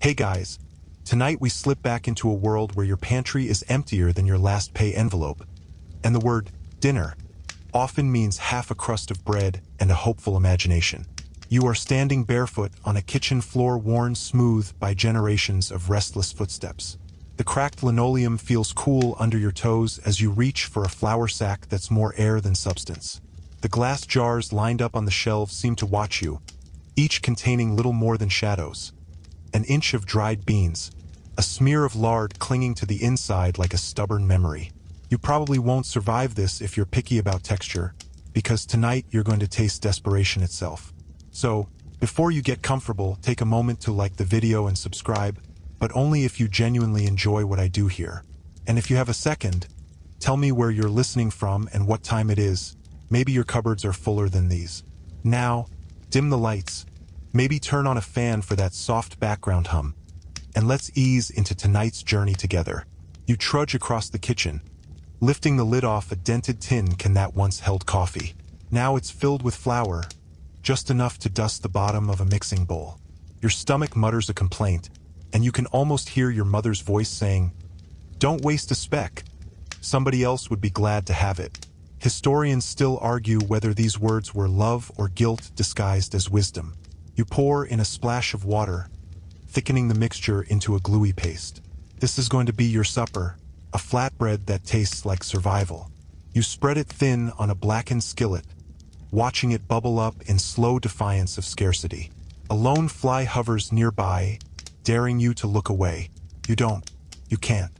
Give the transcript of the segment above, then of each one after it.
Hey guys, tonight we slip back into a world where your pantry is emptier than your last pay envelope, and the word dinner often means half a crust of bread and a hopeful imagination. You are standing barefoot on a kitchen floor worn smooth by generations of restless footsteps. The cracked linoleum feels cool under your toes as you reach for a flour sack that's more air than substance. The glass jars lined up on the shelves seem to watch you, each containing little more than shadows. An inch of dried beans, a smear of lard clinging to the inside like a stubborn memory. You probably won't survive this if you're picky about texture, because tonight you're going to taste desperation itself. So, before you get comfortable, take a moment to like the video and subscribe, but only if you genuinely enjoy what I do here. And if you have a second, tell me where you're listening from and what time it is. Maybe your cupboards are fuller than these. Now, dim the lights. Maybe turn on a fan for that soft background hum. And let's ease into tonight's journey together. You trudge across the kitchen, lifting the lid off a dented tin can that once held coffee. Now it's filled with flour, just enough to dust the bottom of a mixing bowl. Your stomach mutters a complaint, and you can almost hear your mother's voice saying, "Don't waste a speck. Somebody else would be glad to have it." Historians still argue whether these words were love or guilt disguised as wisdom. You pour in a splash of water, thickening the mixture into a gluey paste. This is going to be your supper, a flatbread that tastes like survival. You spread it thin on a blackened skillet, watching it bubble up in slow defiance of scarcity. A lone fly hovers nearby, daring you to look away. You don't. You can't.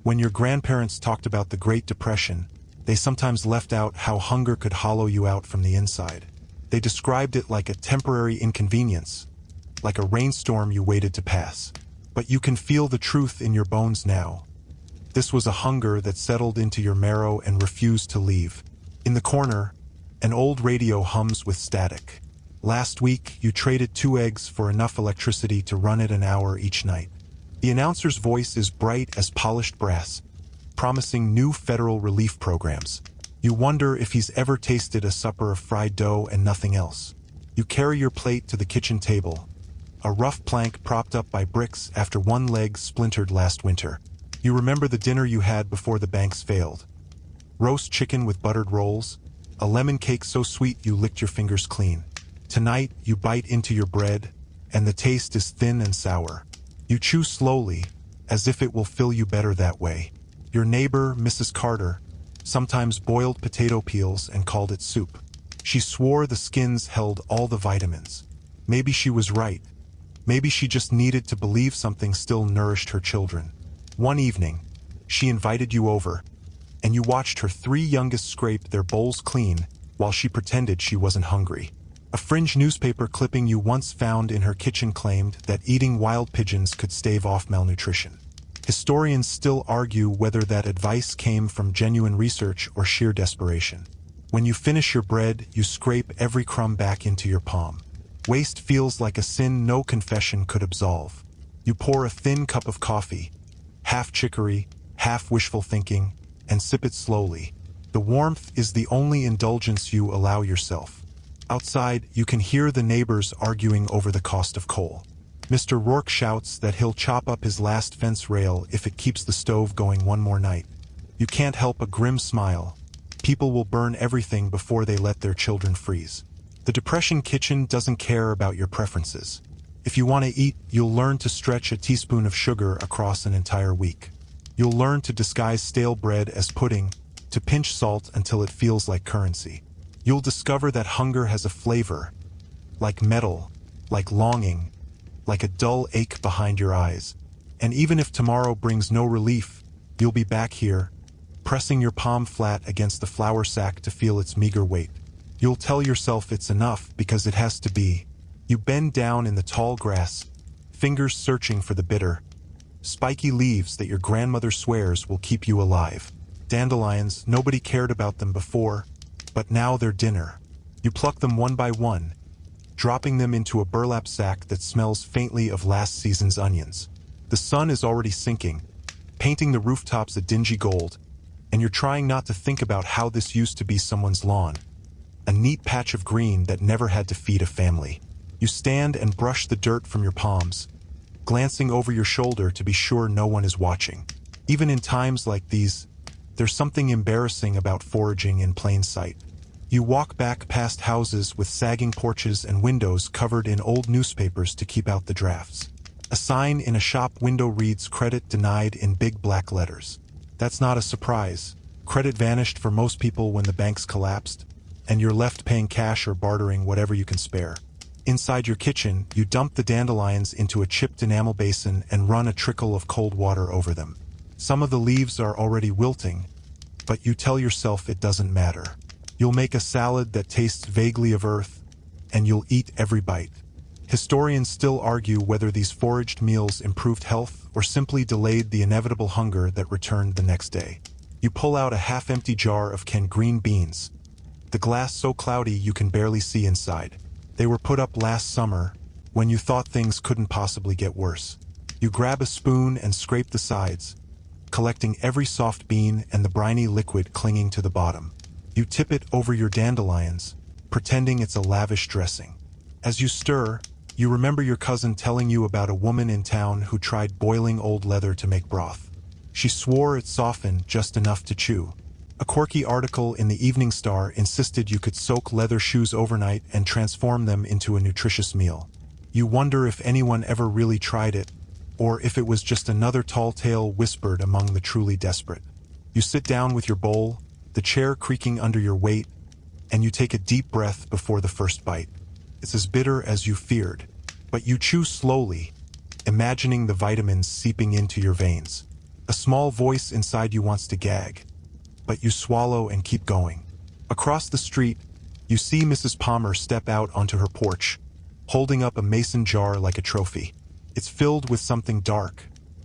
When your grandparents talked about the Great Depression, they sometimes left out how hunger could hollow you out from the inside. They described it like a temporary inconvenience, like a rainstorm you waited to pass. But you can feel the truth in your bones now. This was a hunger that settled into your marrow and refused to leave. In the corner, an old radio hums with static. Last week, you traded 2 eggs for enough electricity to run it an hour each night. The announcer's voice is bright as polished brass, promising new federal relief programs. You wonder if he's ever tasted a supper of fried dough and nothing else. You carry your plate to the kitchen table, a rough plank propped up by bricks after one leg splintered last winter. You remember the dinner you had before the banks failed. Roast chicken with buttered rolls, a lemon cake so sweet you licked your fingers clean. Tonight, you bite into your bread, and the taste is thin and sour. You chew slowly, as if it will fill you better that way. Your neighbor, Mrs. Carter, sometimes boiled potato peels and called it soup. She swore the skins held all the vitamins. Maybe she was right. Maybe she just needed to believe something still nourished her children. One evening, she invited you over, and you watched her 3 youngest scrape their bowls clean while she pretended she wasn't hungry. A fringe newspaper clipping you once found in her kitchen claimed that eating wild pigeons could stave off malnutrition. Historians still argue whether that advice came from genuine research or sheer desperation. When you finish your bread, you scrape every crumb back into your palm. Waste feels like a sin no confession could absolve. You pour a thin cup of coffee, half chicory, half wishful thinking, and sip it slowly. The warmth is the only indulgence you allow yourself. Outside, you can hear the neighbors arguing over the cost of coal. Mr. Rourke shouts that he'll chop up his last fence rail if it keeps the stove going one more night. You can't help a grim smile. People will burn everything before they let their children freeze. The Depression kitchen doesn't care about your preferences. If you want to eat, you'll learn to stretch a teaspoon of sugar across an entire week. You'll learn to disguise stale bread as pudding, to pinch salt until it feels like currency. You'll discover that hunger has a flavor, like metal, like longing, like a dull ache behind your eyes. And even if tomorrow brings no relief, you'll be back here, pressing your palm flat against the flour sack to feel its meager weight. You'll tell yourself it's enough because it has to be. You bend down in the tall grass, fingers searching for the bitter, spiky leaves that your grandmother swears will keep you alive. Dandelions, nobody cared about them before, but now they're dinner. You pluck them one by one, dropping them into a burlap sack that smells faintly of last season's onions. The sun is already sinking, painting the rooftops a dingy gold, and you're trying not to think about how this used to be someone's lawn, a neat patch of green that never had to feed a family. You stand and brush the dirt from your palms, glancing over your shoulder to be sure no one is watching. Even in times like these, there's something embarrassing about foraging in plain sight. You walk back past houses with sagging porches and windows covered in old newspapers to keep out the drafts. A sign in a shop window reads "Credit denied" in big black letters. That's not a surprise. Credit vanished for most people when the banks collapsed, and you're left paying cash or bartering whatever you can spare. Inside your kitchen, you dump the dandelions into a chipped enamel basin and run a trickle of cold water over them. Some of the leaves are already wilting, but you tell yourself it doesn't matter. You'll make a salad that tastes vaguely of earth, and you'll eat every bite. Historians still argue whether these foraged meals improved health or simply delayed the inevitable hunger that returned the next day. You pull out a half-empty jar of canned green beans, the glass so cloudy you can barely see inside. They were put up last summer, when you thought things couldn't possibly get worse. You grab a spoon and scrape the sides, collecting every soft bean and the briny liquid clinging to the bottom. You tip it over your dandelions, pretending it's a lavish dressing. As you stir, you remember your cousin telling you about a woman in town who tried boiling old leather to make broth. She swore it softened just enough to chew. A quirky article in the Evening Star insisted you could soak leather shoes overnight and transform them into a nutritious meal. You wonder if anyone ever really tried it, or if it was just another tall tale whispered among the truly desperate. You sit down with your bowl, the chair creaking under your weight, and you take a deep breath before the first bite. It's as bitter as you feared, but you chew slowly, imagining the vitamins seeping into your veins. A small voice inside you wants to gag, but you swallow and keep going. Across the street, you see Mrs. Palmer step out onto her porch, holding up a mason jar like a trophy. It's filled with something dark,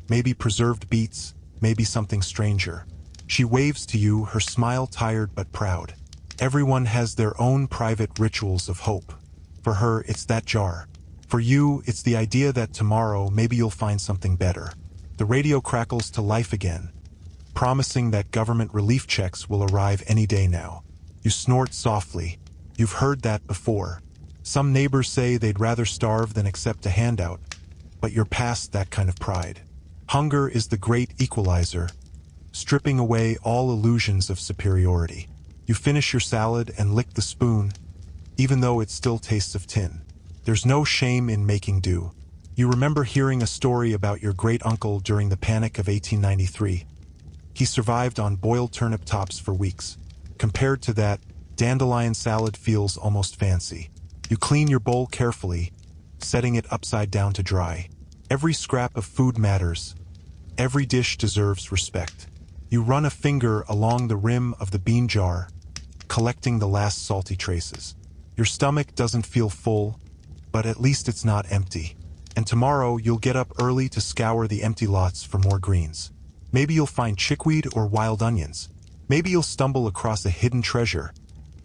maybe preserved beets, maybe something stranger. She waves to you, her smile tired but proud. Everyone has their own private rituals of hope. For her, it's that jar. For you, it's the idea that tomorrow maybe you'll find something better. The radio crackles to life again, promising that government relief checks will arrive any day now. You snort softly. You've heard that before. Some neighbors say they'd rather starve than accept a handout, but you're past that kind of pride. Hunger is the great equalizer, stripping away all illusions of superiority. You finish your salad and lick the spoon, even though it still tastes of tin. There's no shame in making do. You remember hearing a story about your great-uncle during the Panic of 1893. He survived on boiled turnip tops for weeks. Compared to that, dandelion salad feels almost fancy. You clean your bowl carefully, setting it upside down to dry. Every scrap of food matters. Every dish deserves respect. You run a finger along the rim of the bean jar, collecting the last salty traces. Your stomach doesn't feel full, but at least it's not empty. And tomorrow you'll get up early to scour the empty lots for more greens. Maybe you'll find chickweed or wild onions. Maybe you'll stumble across a hidden treasure,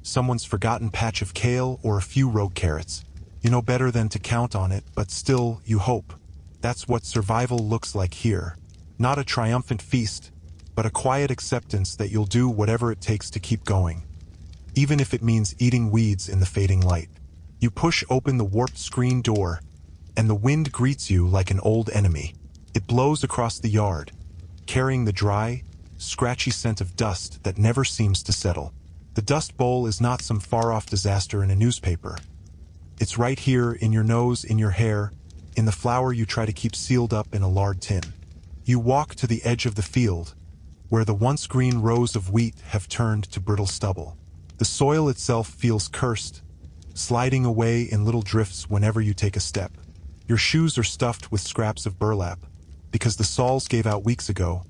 someone's forgotten patch of kale or a few rogue carrots. You know better than to count on it, but still, you hope. That's what survival looks like here. Not a triumphant feast, but a quiet acceptance that you'll do whatever it takes to keep going, even if it means eating weeds in the fading light. You push open the warped screen door, and the wind greets you like an old enemy. It blows across the yard, carrying the dry, scratchy scent of dust that never seems to settle. The Dust Bowl is not some far-off disaster in a newspaper. It's right here, in your nose, in your hair, in the flour you try to keep sealed up in a lard tin. You walk to the edge of the field, where the once green rows of wheat have turned to brittle stubble. The soil itself feels cursed, sliding away in little drifts whenever you take a step. Your shoes are stuffed with scraps of burlap, because the soles gave out weeks ago,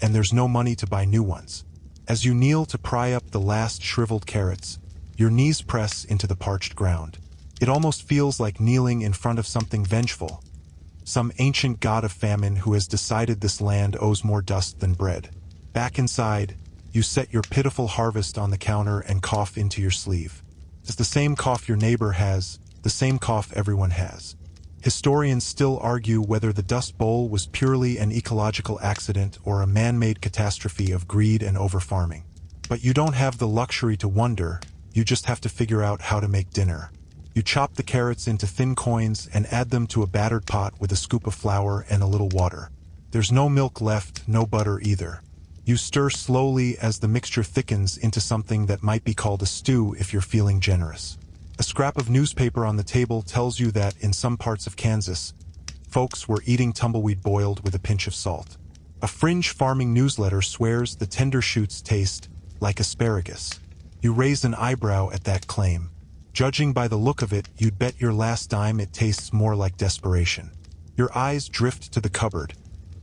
and there's no money to buy new ones. As you kneel to pry up the last shriveled carrots, your knees press into the parched ground. It almost feels like kneeling in front of something vengeful, some ancient god of famine who has decided this land owes more dust than bread. Back inside, you set your pitiful harvest on the counter and cough into your sleeve. It's the same cough your neighbor has, the same cough everyone has. Historians still argue whether the Dust Bowl was purely an ecological accident or a man-made catastrophe of greed and overfarming. But you don't have the luxury to wonder, you just have to figure out how to make dinner. You chop the carrots into thin coins and add them to a battered pot with a scoop of flour and a little water. There's no milk left, no butter either. You stir slowly as the mixture thickens into something that might be called a stew if you're feeling generous. A scrap of newspaper on the table tells you that in some parts of Kansas, folks were eating tumbleweed boiled with a pinch of salt. A fringe farming newsletter swears the tender shoots taste like asparagus. You raise an eyebrow at that claim. Judging by the look of it, you'd bet your last dime it tastes more like desperation. Your eyes drift to the cupboard,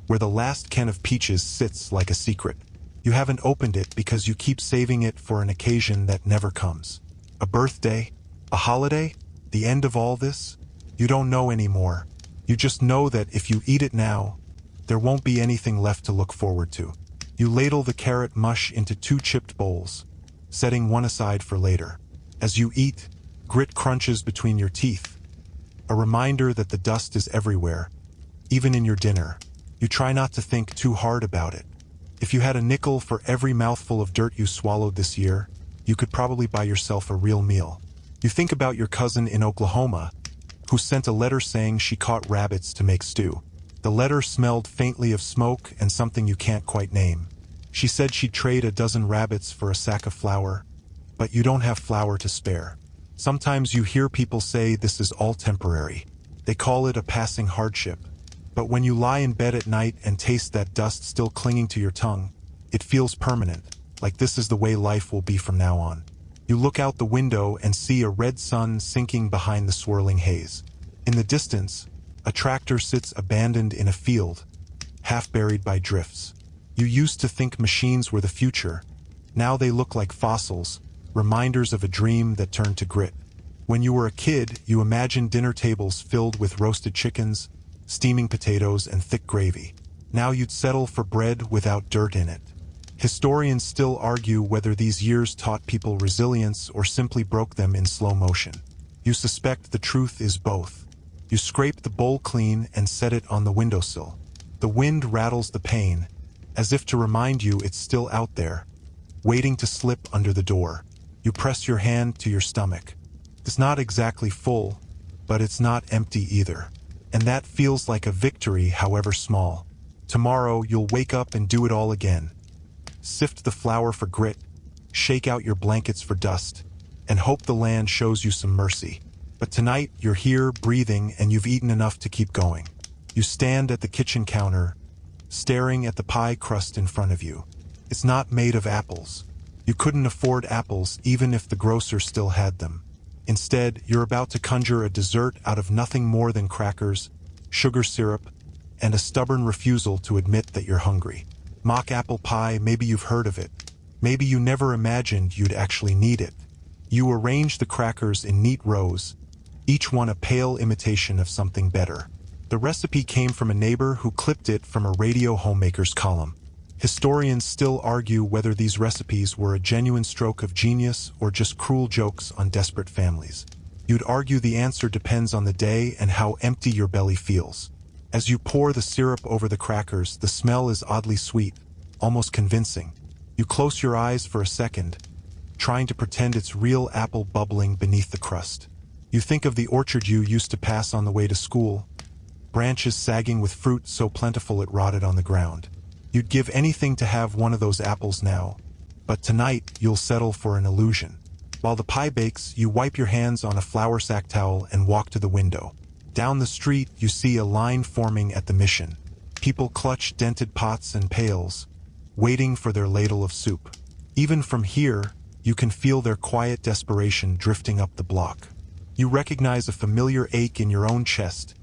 where the last can of peaches sits like a secret. You haven't opened it because you keep saving it for an occasion that never comes. A birthday? A holiday? The end of all this? You don't know anymore. You just know that if you eat it now, there won't be anything left to look forward to. You ladle the carrot mush into 2 chipped bowls, setting one aside for later. As you eat, grit crunches between your teeth, a reminder that the dust is everywhere, even in your dinner. You try not to think too hard about it. If you had a nickel for every mouthful of dirt you swallowed this year, you could probably buy yourself a real meal. You think about your cousin in Oklahoma, who sent a letter saying she caught rabbits to make stew. The letter smelled faintly of smoke and something you can't quite name. She said she'd trade a dozen rabbits for a sack of flour, but you don't have flour to spare. Sometimes you hear people say this is all temporary. They call it a passing hardship. But when you lie in bed at night and taste that dust still clinging to your tongue, it feels permanent, like this is the way life will be from now on. You look out the window and see a red sun sinking behind the swirling haze. In the distance, a tractor sits abandoned in a field, half buried by drifts. You used to think machines were the future. Now they look like fossils, reminders of a dream that turned to grit. When you were a kid, you imagined dinner tables filled with roasted chickens, steaming potatoes, and thick gravy. Now you'd settle for bread without dirt in it. Historians still argue whether these years taught people resilience or simply broke them in slow motion. You suspect the truth is both. You scrape the bowl clean and set it on the windowsill. The wind rattles the pane, as if to remind you it's still out there, waiting to slip under the door. You press your hand to your stomach. It's not exactly full, but it's not empty either. And that feels like a victory, however small. Tomorrow you'll wake up and do it all again. Sift the flour for grit, shake out your blankets for dust, and hope the land shows you some mercy. But tonight, you're here, breathing, and you've eaten enough to keep going. You stand at the kitchen counter, staring at the pie crust in front of you. It's not made of apples. You couldn't afford apples even if the grocer still had them. Instead, you're about to conjure a dessert out of nothing more than crackers, sugar syrup, and a stubborn refusal to admit that you're hungry. Mock apple pie, maybe you've heard of it. Maybe you never imagined you'd actually need it. You arrange the crackers in neat rows, each one a pale imitation of something better. The recipe came from a neighbor who clipped it from a radio homemaker's column. Historians still argue whether these recipes were a genuine stroke of genius or just cruel jokes on desperate families. You'd argue the answer depends on the day and how empty your belly feels. As you pour the syrup over the crackers, the smell is oddly sweet, almost convincing. You close your eyes for a second, trying to pretend it's real apple bubbling beneath the crust. You think of the orchard you used to pass on the way to school, branches sagging with fruit so plentiful it rotted on the ground. You'd give anything to have one of those apples now, but tonight you'll settle for an illusion. While the pie bakes, you wipe your hands on a flour sack towel and walk to the window. Down the street, you see a line forming at the Mission. People clutch dented pots and pails, waiting for their ladle of soup. Even from here, you can feel their quiet desperation drifting up the block. You recognize a familiar ache in your own chest.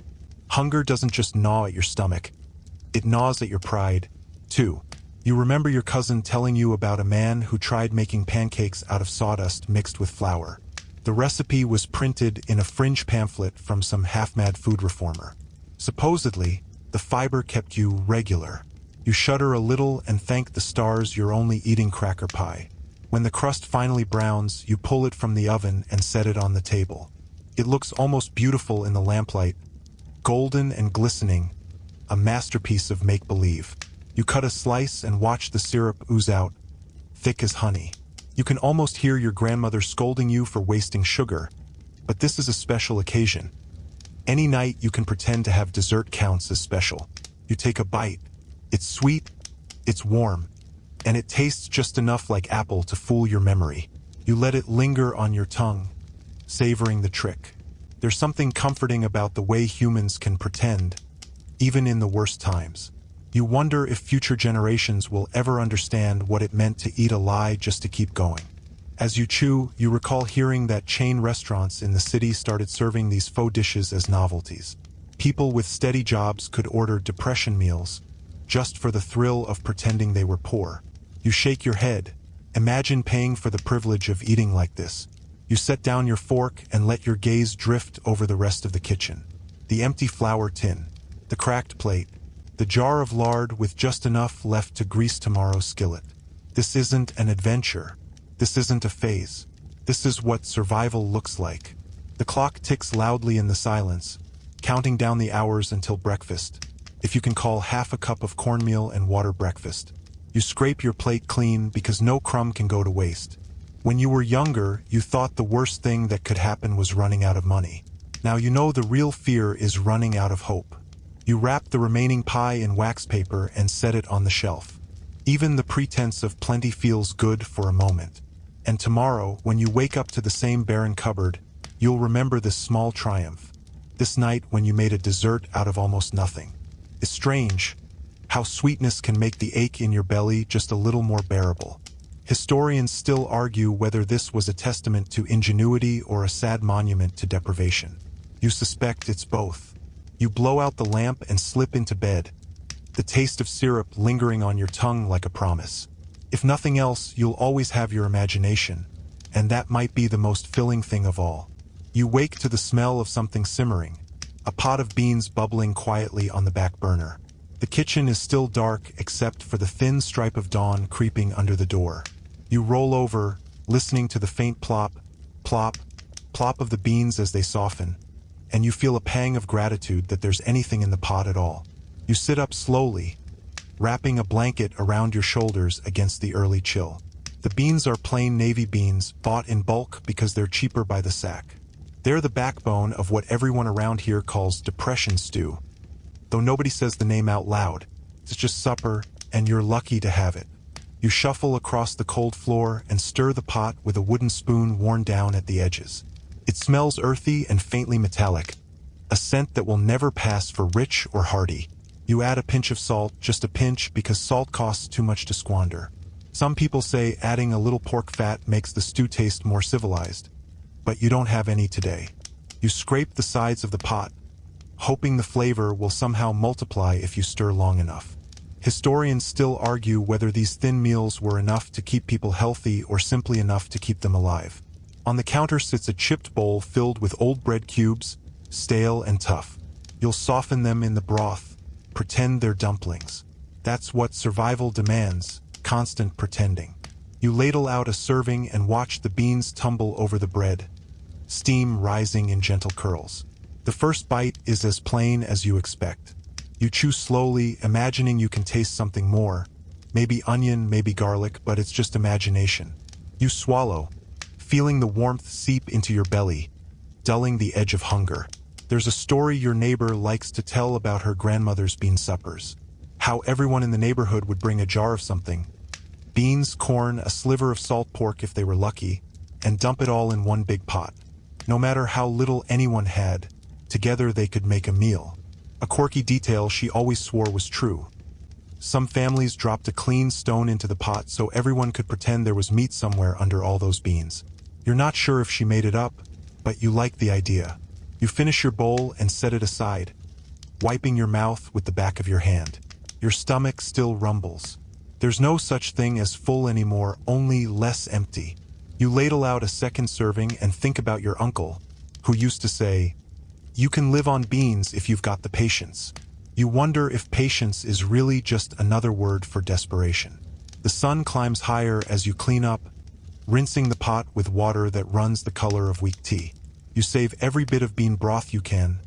Hunger doesn't just gnaw at your stomach, it gnaws at your pride, too. You remember your cousin telling you about a man who tried making pancakes out of sawdust mixed with flour. The recipe was printed in a fringe pamphlet from some half-mad food reformer. Supposedly, the fiber kept you regular. You shudder a little and thank the stars you're only eating cracker pie. When the crust finally browns, you pull it from the oven and set it on the table. It looks almost beautiful in the lamplight, golden and glistening, a masterpiece of make-believe. You cut a slice and watch the syrup ooze out, thick as honey. You can almost hear your grandmother scolding you for wasting sugar, But this is a special occasion. Any night you can pretend to have dessert counts as special. You take a bite. It's sweet, it's warm, and it tastes just enough like apple to fool your memory. You let it linger on your tongue, savoring the trick. There's something comforting about the way humans can pretend, even in the worst times. You wonder if future generations will ever understand what it meant to eat a lie just to keep going. As you chew, you recall hearing that chain restaurants in the city started serving these faux dishes as novelties. People with steady jobs could order depression meals, just for the thrill of pretending they were poor. You shake your head. Imagine paying for the privilege of eating like this. You set down your fork and let your gaze drift over the rest of the kitchen. The empty flour tin, the cracked plate, the jar of lard with just enough left to grease tomorrow's skillet. This isn't an adventure. This isn't a phase. This is what survival looks like. The clock ticks loudly in the silence, counting down the hours until breakfast, if you can call half a cup of cornmeal and water breakfast. You scrape your plate clean because no crumb can go to waste. When you were younger, you thought the worst thing that could happen was running out of money. Now you know the real fear is running out of hope. You wrap the remaining pie in wax paper and set it on the shelf. Even the pretense of plenty feels good for a moment. And tomorrow, when you wake up to the same barren cupboard, you'll remember this small triumph. This night when you made a dessert out of almost nothing. It's strange how sweetness can make the ache in your belly just a little more bearable. Historians still argue whether this was a testament to ingenuity or a sad monument to deprivation. You suspect it's both. You blow out the lamp and slip into bed, the taste of syrup lingering on your tongue like a promise. If nothing else, you'll always have your imagination, and that might be the most filling thing of all. You wake to the smell of something simmering, a pot of beans bubbling quietly on the back burner. The kitchen is still dark except for the thin stripe of dawn creeping under the door. You roll over, listening to the faint plop, plop, plop of the beans as they soften, and you feel a pang of gratitude that there's anything in the pot at all. You sit up slowly, wrapping a blanket around your shoulders against the early chill. The beans are plain navy beans, bought in bulk because they're cheaper by the sack. They're the backbone of what everyone around here calls depression stew. Though nobody says the name out loud, it's just supper, and you're lucky to have it. You shuffle across the cold floor and stir the pot with a wooden spoon worn down at the edges. It smells earthy and faintly metallic, a scent that will never pass for rich or hearty. You add a pinch of salt, just a pinch, because salt costs too much to squander. Some people say adding a little pork fat makes the stew taste more civilized, but you don't have any today. You scrape the sides of the pot, hoping the flavor will somehow multiply if you stir long enough. Historians still argue whether these thin meals were enough to keep people healthy or simply enough to keep them alive. On the counter sits a chipped bowl filled with old bread cubes, stale and tough. You'll soften them in the broth, pretend they're dumplings. That's what survival demands, constant pretending. You ladle out a serving and watch the beans tumble over the bread, steam rising in gentle curls. The first bite is as plain as you expect. You chew slowly, imagining you can taste something more. Maybe onion, maybe garlic, but it's just imagination. You swallow, feeling the warmth seep into your belly, dulling the edge of hunger. There's a story your neighbor likes to tell about her grandmother's bean suppers. How everyone in the neighborhood would bring a jar of something. Beans, corn, a sliver of salt pork if they were lucky, and dump it all in one big pot. No matter how little anyone had, together they could make a meal. A quirky detail she always swore was true. Some families dropped a clean stone into the pot so everyone could pretend there was meat somewhere under all those beans. You're not sure if she made it up, but you like the idea. You finish your bowl and set it aside, wiping your mouth with the back of your hand. Your stomach still rumbles. There's no such thing as full anymore, only less empty. You ladle out a second serving and think about your uncle, who used to say, "You can live on beans if you've got the patience." You wonder if patience is really just another word for desperation. The sun climbs higher as you clean up, rinsing the pot with water that runs the color of weak tea. You save every bit of bean broth you can,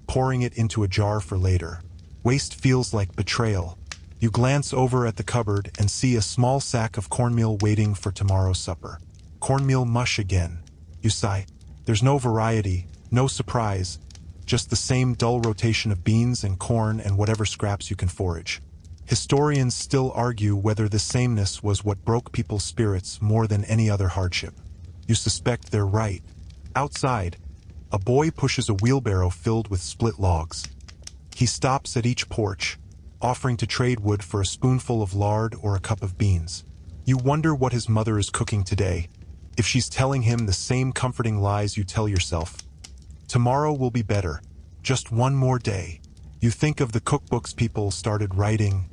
pouring it into a jar for later. Waste feels like betrayal. You glance over at the cupboard and see a small sack of cornmeal waiting for tomorrow's supper. Cornmeal mush again. You sigh. There's no variety, no surprise, just the same dull rotation of beans and corn and whatever scraps you can forage. Historians still argue whether this sameness was what broke people's spirits more than any other hardship. You suspect they're right. Outside, a boy pushes a wheelbarrow filled with split logs. He stops at each porch, offering to trade wood for a spoonful of lard or a cup of beans. You wonder what his mother is cooking today, if she's telling him the same comforting lies you tell yourself. Tomorrow will be better, just one more day. You think of the cookbooks people started writing,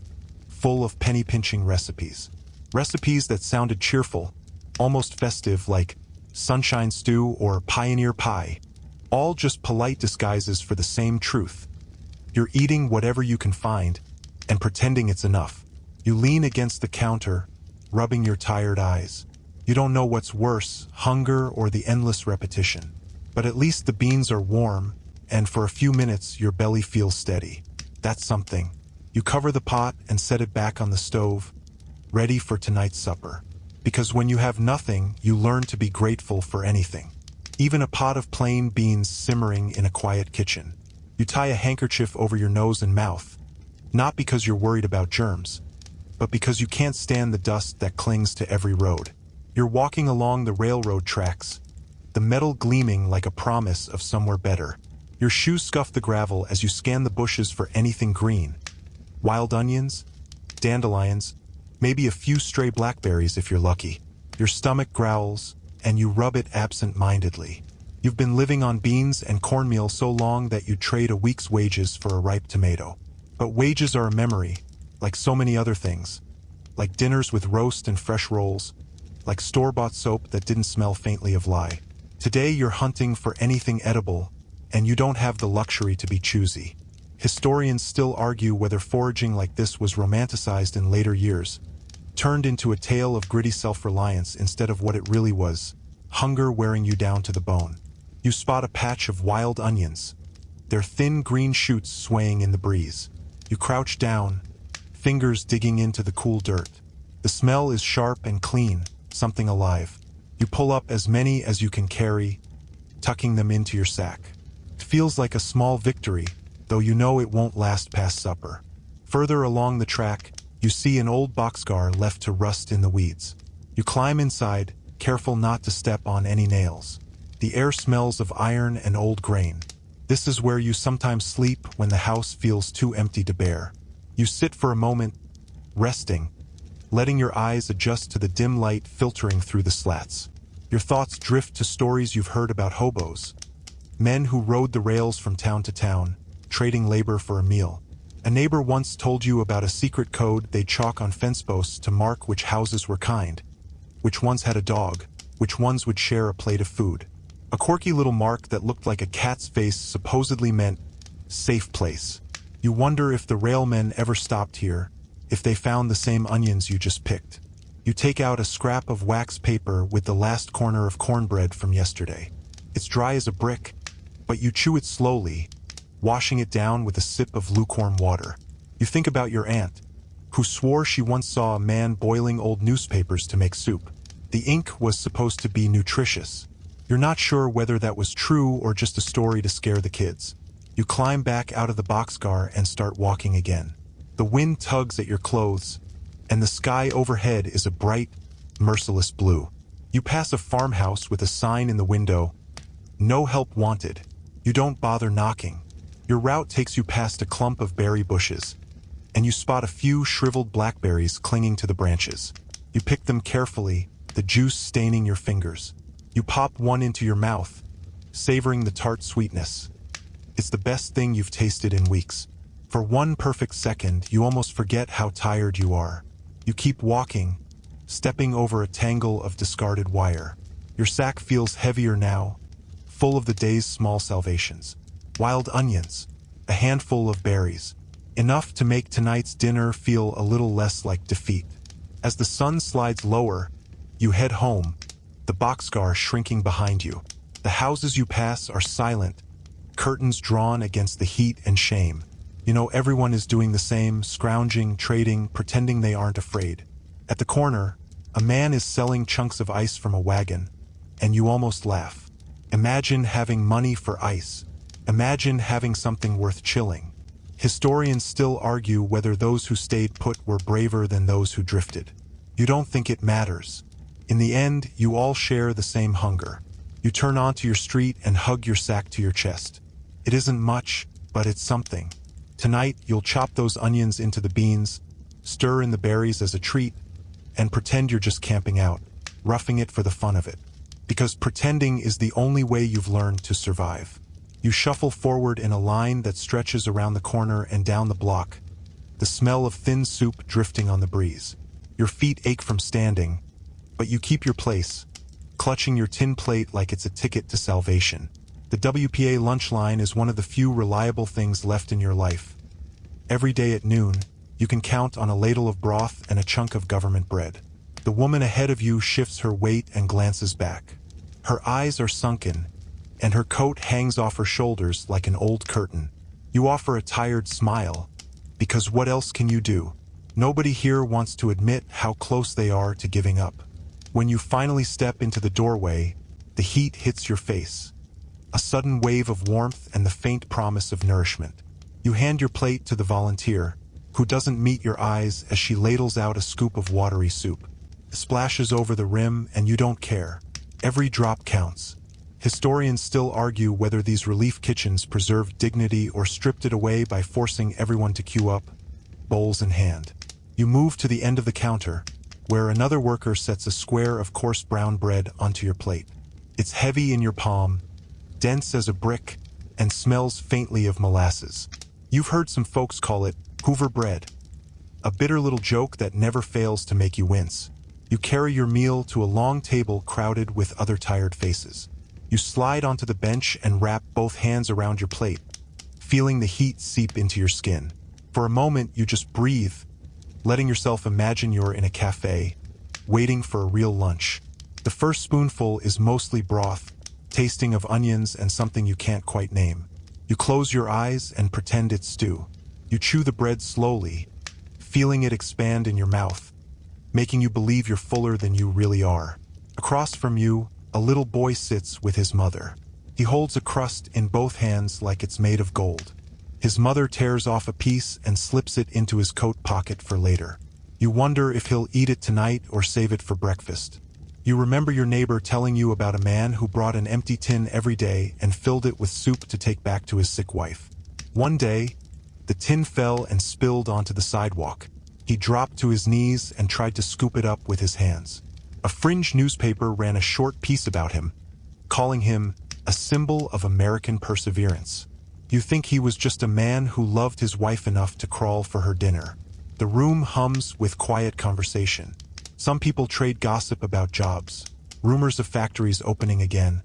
full of penny-pinching recipes. Recipes that sounded cheerful, almost festive, like sunshine stew or pioneer pie. All just polite disguises for the same truth. You're eating whatever you can find and pretending it's enough. You lean against the counter, rubbing your tired eyes. You don't know what's worse, hunger or the endless repetition. But at least the beans are warm, and for a few minutes your belly feels steady. That's something. You cover the pot and set it back on the stove, ready for tonight's supper. Because when you have nothing, you learn to be grateful for anything. Even a pot of plain beans simmering in a quiet kitchen. You tie a handkerchief over your nose and mouth, not because you're worried about germs, but because you can't stand the dust that clings to every road. You're walking along the railroad tracks, the metal gleaming like a promise of somewhere better. Your shoes scuff the gravel as you scan the bushes for anything green. Wild onions, dandelions, maybe a few stray blackberries if you're lucky. Your stomach growls, and you rub it absent-mindedly. You've been living on beans and cornmeal so long that you trade a week's wages for a ripe tomato. But wages are a memory, like so many other things. Like dinners with roast and fresh rolls, like store-bought soap that didn't smell faintly of lye. Today you're hunting for anything edible, and you don't have the luxury to be choosy. Historians still argue whether foraging like this was romanticized in later years, turned into a tale of gritty self-reliance instead of what it really was, hunger wearing you down to the bone. You spot a patch of wild onions, their thin green shoots swaying in the breeze. You crouch down, fingers digging into the cool dirt. The smell is sharp and clean, something alive. You pull up as many as you can carry, tucking them into your sack. It feels like a small victory, though you know it won't last past supper. Further along the track, you see an old boxcar left to rust in the weeds. You climb inside, careful not to step on any nails. The air smells of iron and old grain. This is where you sometimes sleep when the house feels too empty to bear. You sit for a moment, resting, letting your eyes adjust to the dim light filtering through the slats. Your thoughts drift to stories you've heard about hobos, men who rode the rails from town to town, trading labor for a meal. A neighbor once told you about a secret code they'd chalk on fence posts to mark which houses were kind, which ones had a dog, which ones would share a plate of food. A quirky little mark that looked like a cat's face supposedly meant safe place. You wonder if the railmen ever stopped here, if they found the same onions you just picked. You take out a scrap of wax paper with the last corner of cornbread from yesterday. It's dry as a brick, but you chew it slowly, washing it down with a sip of lukewarm water. You think about your aunt, who swore she once saw a man boiling old newspapers to make soup. The ink was supposed to be nutritious. You're not sure whether that was true or just a story to scare the kids. You climb back out of the boxcar and start walking again. The wind tugs at your clothes, and the sky overhead is a bright, merciless blue. You pass a farmhouse with a sign in the window, "No help wanted." You don't bother knocking. Your route takes you past a clump of berry bushes, and you spot a few shriveled blackberries clinging to the branches. You pick them carefully, the juice staining your fingers. You pop one into your mouth, savoring the tart sweetness. It's the best thing you've tasted in weeks. For one perfect second, you almost forget how tired you are. You keep walking, stepping over a tangle of discarded wire. Your sack feels heavier now, full of the day's small salvations. Wild onions, a handful of berries, enough to make tonight's dinner feel a little less like defeat. As the sun slides lower, you head home, the boxcar shrinking behind you. The houses you pass are silent, curtains drawn against the heat and shame. You know everyone is doing the same, scrounging, trading, pretending they aren't afraid. At the corner, a man is selling chunks of ice from a wagon, and you almost laugh. Imagine having money for ice. Imagine having something worth chilling. Historians still argue whether those who stayed put were braver than those who drifted. You don't think it matters. In the end, you all share the same hunger. You turn onto your street and hug your sack to your chest. It isn't much, but it's something. Tonight, you'll chop those onions into the beans, stir in the berries as a treat, and pretend you're just camping out, roughing it for the fun of it. Because pretending is the only way you've learned to survive. You shuffle forward in a line that stretches around the corner and down the block, the smell of thin soup drifting on the breeze. Your feet ache from standing, but you keep your place, clutching your tin plate like it's a ticket to salvation. The WPA lunch line is one of the few reliable things left in your life. Every day at noon, you can count on a ladle of broth and a chunk of government bread. The woman ahead of you shifts her weight and glances back. Her eyes are sunken, and her coat hangs off her shoulders like an old curtain. You offer a tired smile, because what else can you do? Nobody here wants to admit how close they are to giving up. When you finally step into the doorway, the heat hits your face. A sudden wave of warmth and the faint promise of nourishment. You hand your plate to the volunteer, who doesn't meet your eyes as she ladles out a scoop of watery soup. It splashes over the rim and you don't care. Every drop counts. Historians still argue whether these relief kitchens preserved dignity or stripped it away by forcing everyone to queue up, bowls in hand. You move to the end of the counter, where another worker sets a square of coarse brown bread onto your plate. It's heavy in your palm, dense as a brick, and smells faintly of molasses. You've heard some folks call it Hoover bread, a bitter little joke that never fails to make you wince. You carry your meal to a long table crowded with other tired faces. You slide onto the bench and wrap both hands around your plate, feeling the heat seep into your skin. For a moment, you just breathe, letting yourself imagine you're in a cafe, waiting for a real lunch. The first spoonful is mostly broth, tasting of onions and something you can't quite name. You close your eyes and pretend it's stew. You chew the bread slowly, feeling it expand in your mouth, making you believe you're fuller than you really are. Across from you, a little boy sits with his mother. He holds a crust in both hands like it's made of gold. His mother tears off a piece and slips it into his coat pocket for later. You wonder if he'll eat it tonight or save it for breakfast. You remember your neighbor telling you about a man who brought an empty tin every day and filled it with soup to take back to his sick wife. One day, the tin fell and spilled onto the sidewalk. He dropped to his knees and tried to scoop it up with his hands. A fringe newspaper ran a short piece about him, calling him a symbol of American perseverance. You think he was just a man who loved his wife enough to crawl for her dinner. The room hums with quiet conversation. Some people trade gossip about jobs, rumors of factories opening again,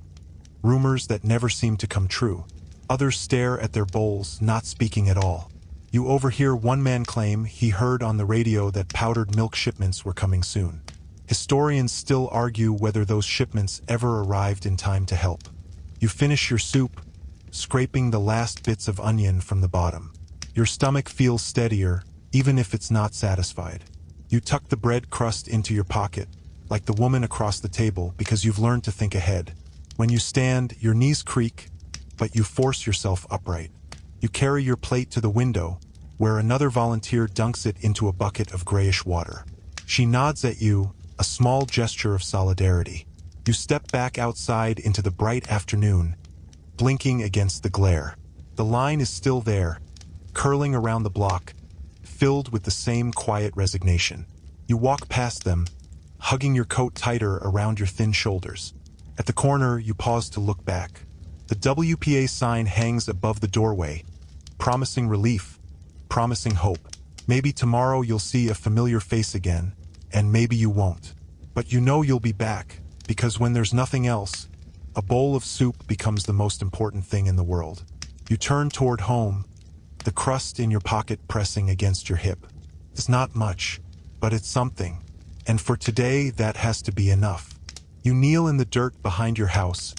rumors that never seem to come true. Others stare at their bowls, not speaking at all. You overhear one man claim he heard on the radio that powdered milk shipments were coming soon. Historians still argue whether those shipments ever arrived in time to help. You finish your soup, scraping the last bits of onion from the bottom. Your stomach feels steadier, even if it's not satisfied. You tuck the bread crust into your pocket, like the woman across the table, because you've learned to think ahead. When you stand, your knees creak, but you force yourself upright. You carry your plate to the window, where another volunteer dunks it into a bucket of grayish water. She nods at you, a small gesture of solidarity. You step back outside into the bright afternoon, blinking against the glare. The line is still there, curling around the block, filled with the same quiet resignation. You walk past them, hugging your coat tighter around your thin shoulders. At the corner, you pause to look back. The WPA sign hangs above the doorway, promising relief, promising hope. Maybe tomorrow you'll see a familiar face again, and maybe you won't. But you know you'll be back, because when there's nothing else, a bowl of soup becomes the most important thing in the world. You turn toward home, the crust in your pocket pressing against your hip. It's not much, but it's something, and for today that has to be enough. You kneel in the dirt behind your house,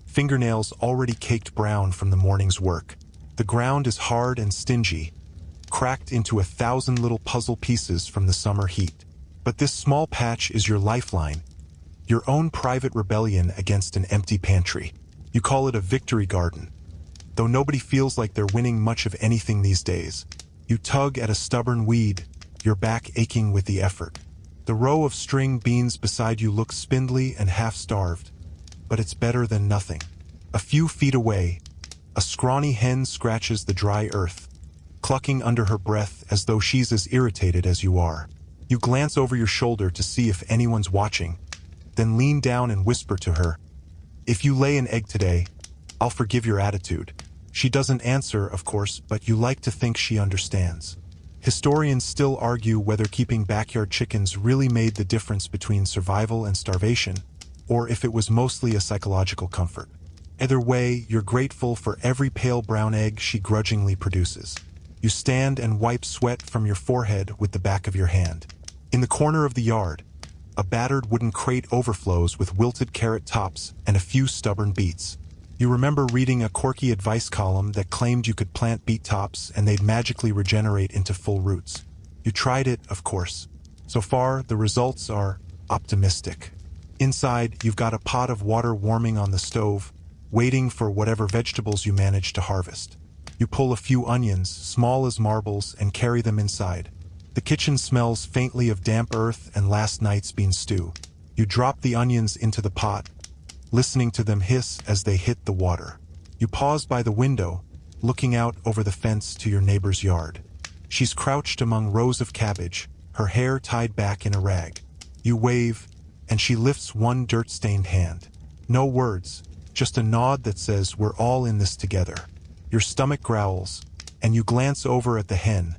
fingernails already caked brown from the morning's work. The ground is hard and stingy, cracked into 1,000 little puzzle pieces from the summer heat. But this small patch is your lifeline, your own private rebellion against an empty pantry. You call it a victory garden, though nobody feels like they're winning much of anything these days. You tug at a stubborn weed, your back aching with the effort. The row of string beans beside you looks spindly and half-starved, but it's better than nothing. A few feet away, a scrawny hen scratches the dry earth, clucking under her breath as though she's as irritated as you are. You glance over your shoulder to see if anyone's watching, then lean down and whisper to her, "If you lay an egg today, I'll forgive your attitude." She doesn't answer, of course, but you like to think she understands. Historians still argue whether keeping backyard chickens really made the difference between survival and starvation, or if it was mostly a psychological comfort. Either way, you're grateful for every pale brown egg she grudgingly produces. You stand and wipe sweat from your forehead with the back of your hand. In the corner of the yard, a battered wooden crate overflows with wilted carrot tops and a few stubborn beets. You remember reading a quirky advice column that claimed you could plant beet tops and they'd magically regenerate into full roots. You tried it, of course. So far, the results are optimistic. Inside, you've got a pot of water warming on the stove, waiting for whatever vegetables you manage to harvest. You pull a few onions, small as marbles, and carry them inside. The kitchen smells faintly of damp earth and last night's bean stew. You drop the onions into the pot, listening to them hiss as they hit the water. You pause by the window, looking out over the fence to your neighbor's yard. She's crouched among rows of cabbage, her hair tied back in a rag. You wave, and she lifts one dirt-stained hand. No words, just a nod that says, "We're all in this together." Your stomach growls, and you glance over at the hen,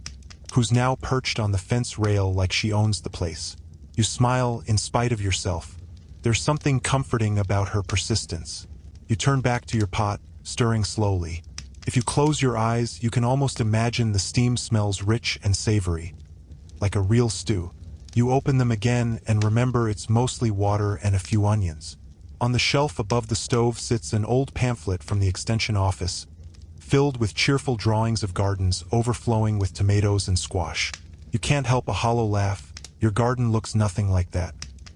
who's now perched on the fence rail like she owns the place. You smile in spite of yourself. There's something comforting about her persistence. You turn back to your pot, stirring slowly. If you close your eyes, you can almost imagine the steam smells rich and savory, like a real stew. You open them again and remember it's mostly water and a few onions. On the shelf above the stove sits an old pamphlet from the extension office, filled with cheerful drawings of gardens overflowing with tomatoes and squash. You can't help a hollow laugh. Your garden looks nothing like that.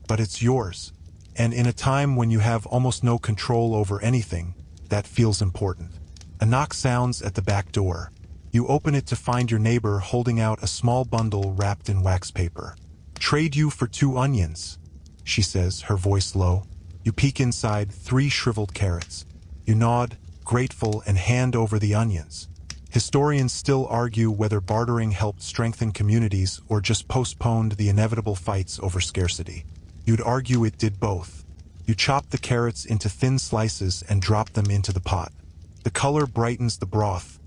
But it's yours. And in a time when you have almost no control over anything, that feels important. A knock sounds at the back door. You open it to find your neighbor holding out a small bundle wrapped in wax paper. "Trade you for 2 onions," she says, her voice low. You peek inside, 3 shriveled carrots. You nod, grateful, and hand over the onions. Historians still argue whether bartering helped strengthen communities or just postponed the inevitable fights over scarcity. You'd argue it did both. You chop the carrots into thin slices and drop them into the pot. The color brightens the broth,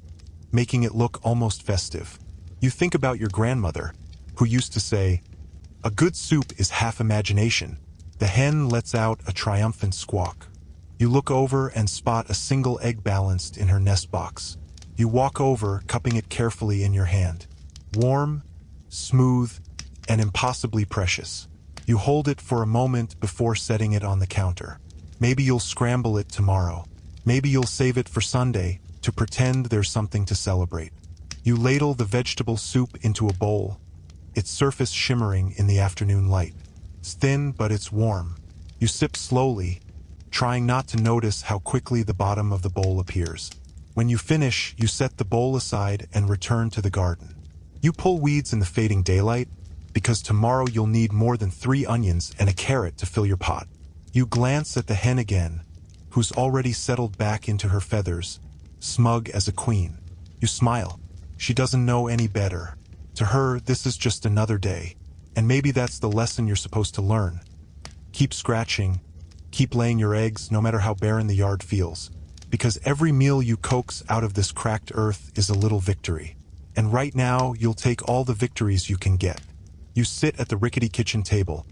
making it look almost festive. You think about your grandmother, who used to say, "A good soup is half imagination." The hen lets out a triumphant squawk. You look over and spot a single egg balanced in her nest box. You walk over, cupping it carefully in your hand. Warm, smooth, and impossibly precious. You hold it for a moment before setting it on the counter. Maybe you'll scramble it tomorrow. Maybe you'll save it for Sunday to pretend there's something to celebrate. You ladle the vegetable soup into a bowl, its surface shimmering in the afternoon light. It's thin, but it's warm. You sip slowly, trying not to notice how quickly the bottom of the bowl appears. When you finish, you set the bowl aside and return to the garden. You pull weeds in the fading daylight, because tomorrow you'll need more than 3 onions and a carrot to fill your pot. You glance at the hen again, who's already settled back into her feathers, smug as a queen. You smile. She doesn't know any better. To her, this is just another day. And maybe that's the lesson you're supposed to learn. Keep scratching. Keep laying your eggs, no matter how barren the yard feels. Because every meal you coax out of this cracked earth is a little victory. And right now, you'll take all the victories you can get. You sit at the rickety kitchen table,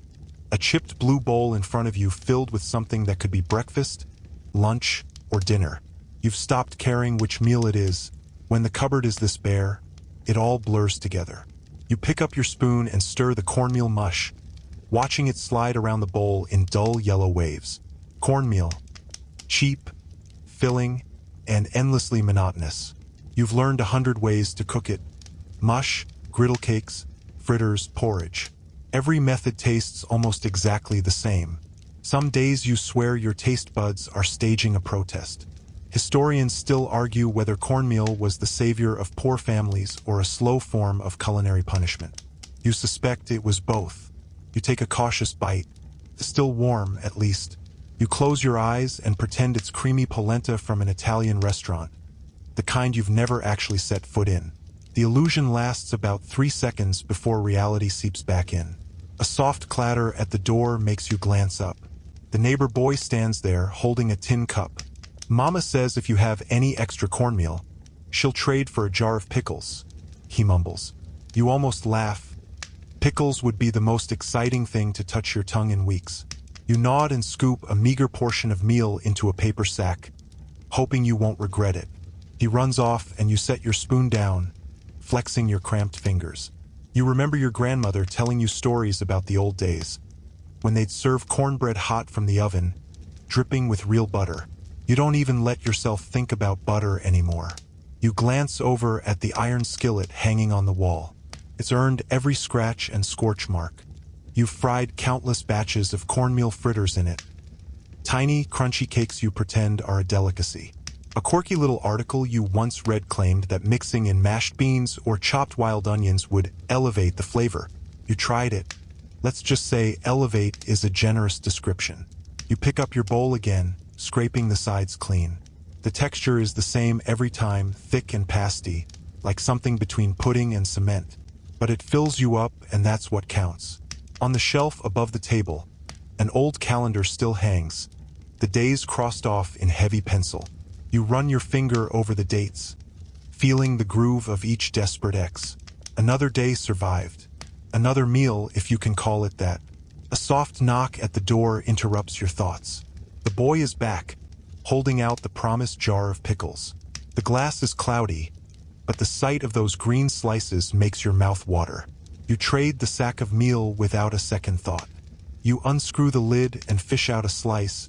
a chipped blue bowl in front of you filled with something that could be breakfast, lunch, or dinner. You've stopped caring which meal it is. When the cupboard is this bare, it all blurs together. You pick up your spoon and stir the cornmeal mush, watching it slide around the bowl in dull yellow waves. Cornmeal. Cheap, filling, and endlessly monotonous. You've learned 100 ways to cook it. Mush, griddle cakes, fritters, porridge. Every method tastes almost exactly the same. Some days you swear your taste buds are staging a protest. Historians still argue whether cornmeal was the savior of poor families or a slow form of culinary punishment. You suspect it was both. You take a cautious bite, still warm at least. You close your eyes and pretend it's creamy polenta from an Italian restaurant, the kind you've never actually set foot in. The illusion lasts about 3 seconds before reality seeps back in. A soft clatter at the door makes you glance up. The neighbor boy stands there holding a tin cup. Mama says if you have any extra cornmeal, she'll trade for a jar of pickles, he mumbles. You almost laugh. Pickles would be the most exciting thing to touch your tongue in weeks. You nod and scoop a meager portion of meal into a paper sack, hoping you won't regret it. He runs off and you set your spoon down, flexing your cramped fingers. You remember your grandmother telling you stories about the old days, when they'd serve cornbread hot from the oven, dripping with real butter. You don't even let yourself think about butter anymore. You glance over at the iron skillet hanging on the wall. It's earned every scratch and scorch mark. You've fried countless batches of cornmeal fritters in it. Tiny, crunchy cakes you pretend are a delicacy. A quirky little article you once read claimed that mixing in mashed beans or chopped wild onions would elevate the flavor. You tried it. Let's just say elevate is a generous description. You pick up your bowl again, scraping the sides clean. The texture is the same every time, thick and pasty, like something between pudding and cement. But it fills you up, and that's what counts. On the shelf above the table, an old calendar still hangs, the days crossed off in heavy pencil. You run your finger over the dates, feeling the groove of each desperate X. Another day survived. Another meal, if you can call it that. A soft knock at the door interrupts your thoughts. The boy is back, holding out the promised jar of pickles. The glass is cloudy, but the sight of those green slices makes your mouth water. You trade the sack of meal without a second thought. You unscrew the lid and fish out a slice,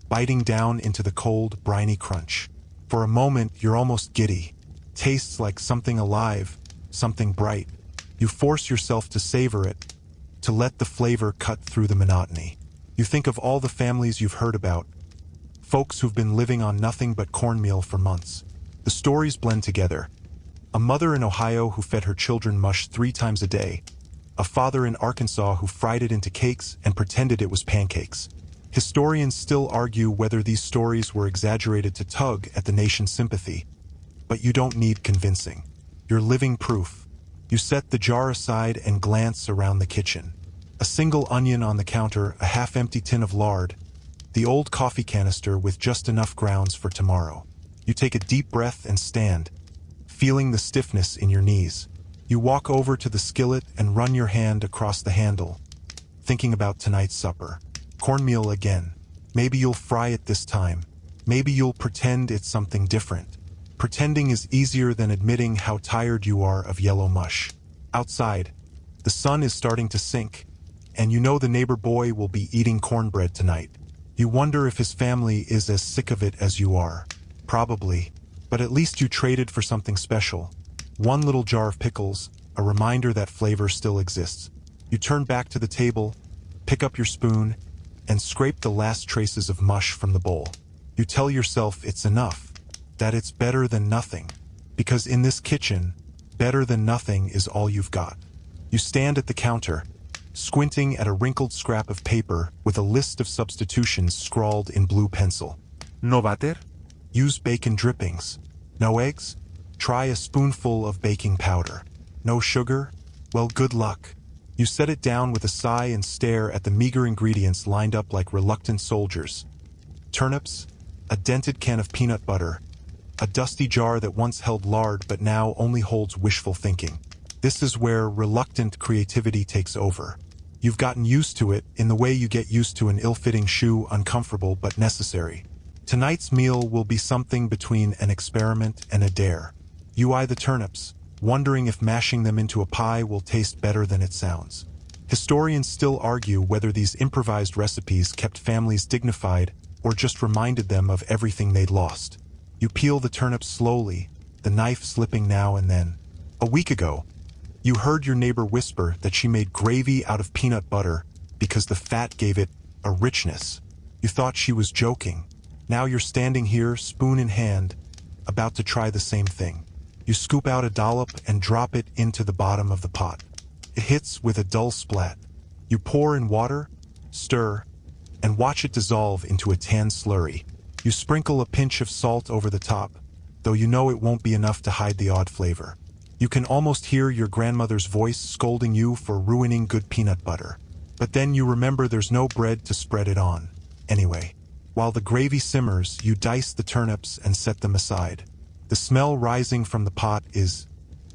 biting down into the cold, briny crunch. For a moment, you're almost giddy. Tastes like something alive, something bright. You force yourself to savor it, to let the flavor cut through the monotony. You think of all the families you've heard about, folks who've been living on nothing but cornmeal for months. The stories blend together. A mother in Ohio who fed her children mush 3 times a day. A father in Arkansas who fried it into cakes and pretended it was pancakes. Historians still argue whether these stories were exaggerated to tug at the nation's sympathy. But you don't need convincing. You're living proof. You set the jar aside and glance around the kitchen. A single onion on the counter, a half-empty tin of lard, the old coffee canister with just enough grounds for tomorrow. You take a deep breath and stand, feeling the stiffness in your knees. You walk over to the skillet and run your hand across the handle, thinking about tonight's supper. Cornmeal again. Maybe you'll fry it this time. Maybe you'll pretend it's something different. Pretending is easier than admitting how tired you are of yellow mush. Outside, the sun is starting to sink, and you know the neighbor boy will be eating cornbread tonight. You wonder if his family is as sick of it as you are. Probably, but at least you traded for something special. One little jar of pickles, a reminder that flavor still exists. You turn back to the table, pick up your spoon, and scrape the last traces of mush from the bowl. You tell yourself it's enough, that it's better than nothing, because in this kitchen, better than nothing is all you've got. You stand at the counter, squinting at a wrinkled scrap of paper with a list of substitutions scrawled in blue pencil. No butter? Use bacon drippings. No eggs? Try a spoonful of baking powder. No sugar? Well, good luck. You set it down with a sigh and stare at the meager ingredients lined up like reluctant soldiers. Turnips, a dented can of peanut butter, a dusty jar that once held lard but now only holds wishful thinking. This is where reluctant creativity takes over. You've gotten used to it in the way you get used to an ill-fitting shoe, uncomfortable but necessary. Tonight's meal will be something between an experiment and a dare. You eye the turnips, wondering if mashing them into a pie will taste better than it sounds. Historians still argue whether these improvised recipes kept families dignified or just reminded them of everything they'd lost. You peel the turnips slowly, the knife slipping now and then. A week ago, you heard your neighbor whisper that she made gravy out of peanut butter because the fat gave it a richness. You thought she was joking. Now you're standing here, spoon in hand, about to try the same thing. You scoop out a dollop and drop it into the bottom of the pot. It hits with a dull splat. You pour in water, stir, and watch it dissolve into a tan slurry. You sprinkle a pinch of salt over the top, though you know it won't be enough to hide the odd flavor. You can almost hear your grandmother's voice scolding you for ruining good peanut butter. But then you remember there's no bread to spread it on. Anyway, while the gravy simmers, you dice the turnips and set them aside. The smell rising from the pot is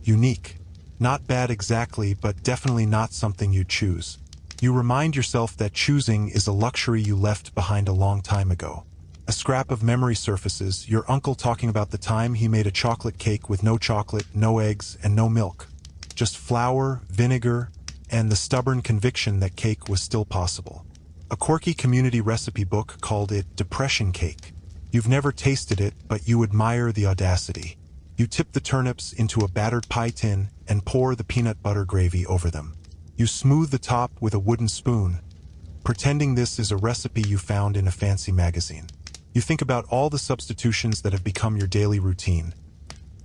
unique. Not bad exactly, but definitely not something you'd choose. You remind yourself that choosing is a luxury you left behind a long time ago. A scrap of memory surfaces, your uncle talking about the time he made a chocolate cake with no chocolate, no eggs, and no milk. Just flour, vinegar, and the stubborn conviction that cake was still possible. A quirky community recipe book called it Depression Cake. You've never tasted it, but you admire the audacity. You tip the turnips into a battered pie tin and pour the peanut butter gravy over them. You smooth the top with a wooden spoon, pretending this is a recipe you found in a fancy magazine. You think about all the substitutions that have become your daily routine.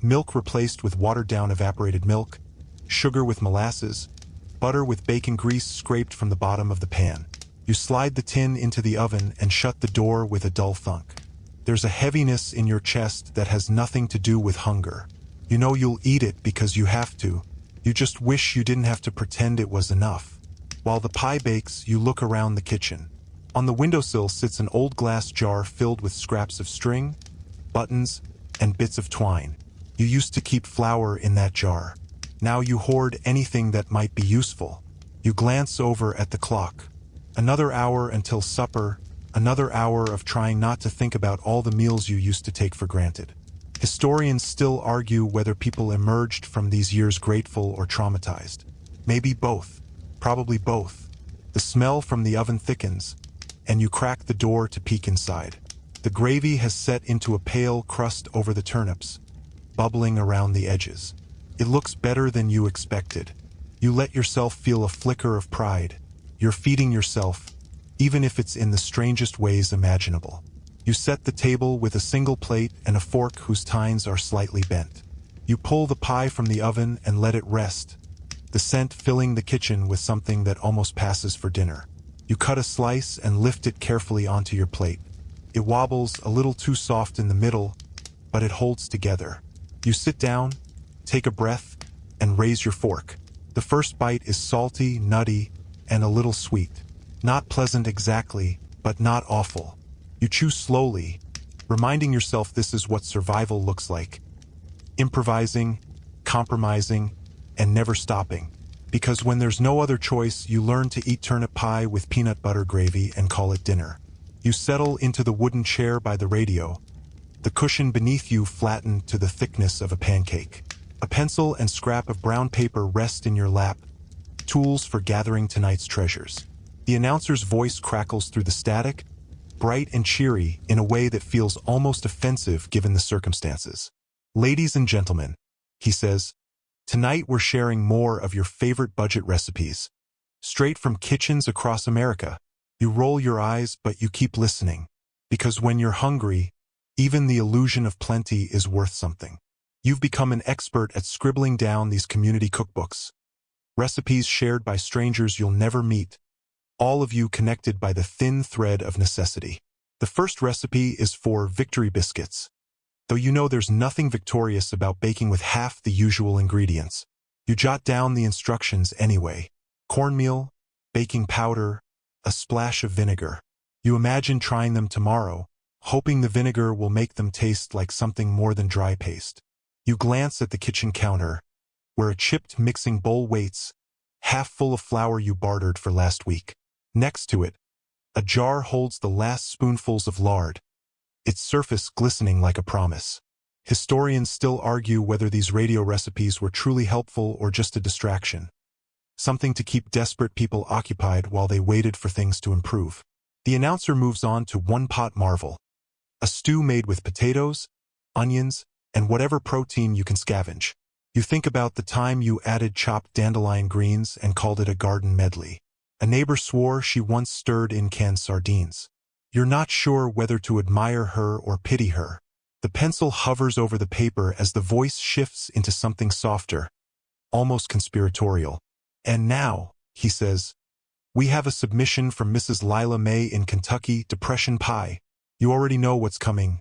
Milk replaced with watered-down evaporated milk, sugar with molasses, butter with bacon grease scraped from the bottom of the pan. You slide the tin into the oven and shut the door with a dull thunk. There's a heaviness in your chest that has nothing to do with hunger. You know you'll eat it because you have to. You just wish you didn't have to pretend it was enough. While the pie bakes, you look around the kitchen. On the windowsill sits an old glass jar filled with scraps of string, buttons, and bits of twine. You used to keep flour in that jar. Now you hoard anything that might be useful. You glance over at the clock. Another hour until supper, another hour of trying not to think about all the meals you used to take for granted. Historians still argue whether people emerged from these years grateful or traumatized. Maybe both. Probably both. The smell from the oven thickens, and you crack the door to peek inside. The gravy has set into a pale crust over the turnips, bubbling around the edges. It looks better than you expected. You let yourself feel a flicker of pride. You're feeding yourself, even if it's in the strangest ways imaginable. You set the table with a single plate and a fork whose tines are slightly bent. You pull the pie from the oven and let it rest, the scent filling the kitchen with something that almost passes for dinner. You cut a slice and lift it carefully onto your plate. It wobbles a little too soft in the middle, but it holds together. You sit down, take a breath, and raise your fork. The first bite is salty, nutty, and a little sweet. Not pleasant exactly, but not awful. You chew slowly, reminding yourself this is what survival looks like. Improvising, compromising, and never stopping. Because when there's no other choice, you learn to eat turnip pie with peanut butter gravy and call it dinner. You settle into the wooden chair by the radio, the cushion beneath you flattened to the thickness of a pancake. A pencil and scrap of brown paper rest in your lap, tools for gathering tonight's treasures. The announcer's voice crackles through the static, bright and cheery in a way that feels almost offensive given the circumstances. Ladies and gentlemen, he says, tonight we're sharing more of your favorite budget recipes. Straight from kitchens across America. You roll your eyes, but you keep listening. Because when you're hungry, even the illusion of plenty is worth something. You've become an expert at scribbling down these community cookbooks. Recipes shared by strangers you'll never meet. All of you connected by the thin thread of necessity. The first recipe is for victory biscuits. Though you know there's nothing victorious about baking with half the usual ingredients. You jot down the instructions anyway. Cornmeal, baking powder, a splash of vinegar. You imagine trying them tomorrow, hoping the vinegar will make them taste like something more than dry paste. You glance at the kitchen counter, where a chipped mixing bowl waits, half full of flour you bartered for last week. Next to it, a jar holds the last spoonfuls of lard, its surface glistening like a promise. Historians still argue whether these radio recipes were truly helpful or just a distraction. Something to keep desperate people occupied while they waited for things to improve. The announcer moves on to one-pot marvel. A stew made with potatoes, onions, and whatever protein you can scavenge. You think about the time you added chopped dandelion greens and called it a garden medley. A neighbor swore she once stirred in canned sardines. You're not sure whether to admire her or pity her. The pencil hovers over the paper as the voice shifts into something softer, almost conspiratorial. And now, he says, we have a submission from Mrs. Lila May in Kentucky, Depression Pie. You already know what's coming.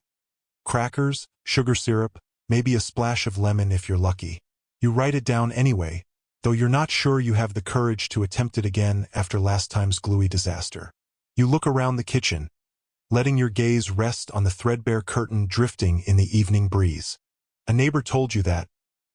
Crackers, sugar syrup, maybe a splash of lemon if you're lucky. You write it down anyway, though you're not sure you have the courage to attempt it again after last time's gluey disaster. You look around the kitchen, letting your gaze rest on the threadbare curtain drifting in the evening breeze. A neighbor told you that,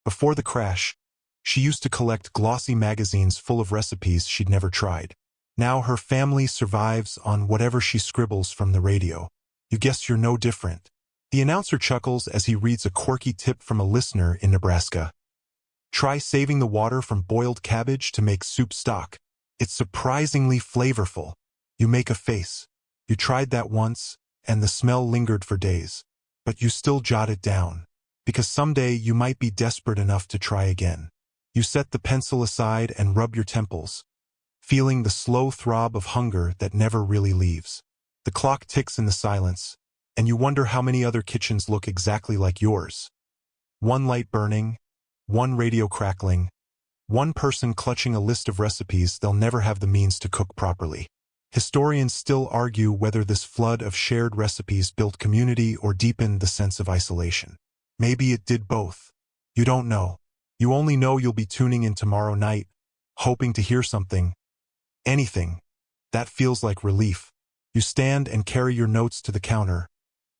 before the crash, she used to collect glossy magazines full of recipes she'd never tried. Now her family survives on whatever she scribbles from the radio. You guess you're no different. The announcer chuckles as he reads a quirky tip from a listener in Nebraska. Try saving the water from boiled cabbage to make soup stock. It's surprisingly flavorful. You make a face. You tried that once, and the smell lingered for days. But you still jot it down, because someday you might be desperate enough to try again. You set the pencil aside and rub your temples, feeling the slow throb of hunger that never really leaves. The clock ticks in the silence, and you wonder how many other kitchens look exactly like yours. One light burning, one radio crackling, one person clutching a list of recipes they'll never have the means to cook properly. Historians still argue whether this flood of shared recipes built community or deepened the sense of isolation. Maybe it did both. You don't know. You only know you'll be tuning in tomorrow night, hoping to hear something, anything, that feels like relief. You stand and carry your notes to the counter,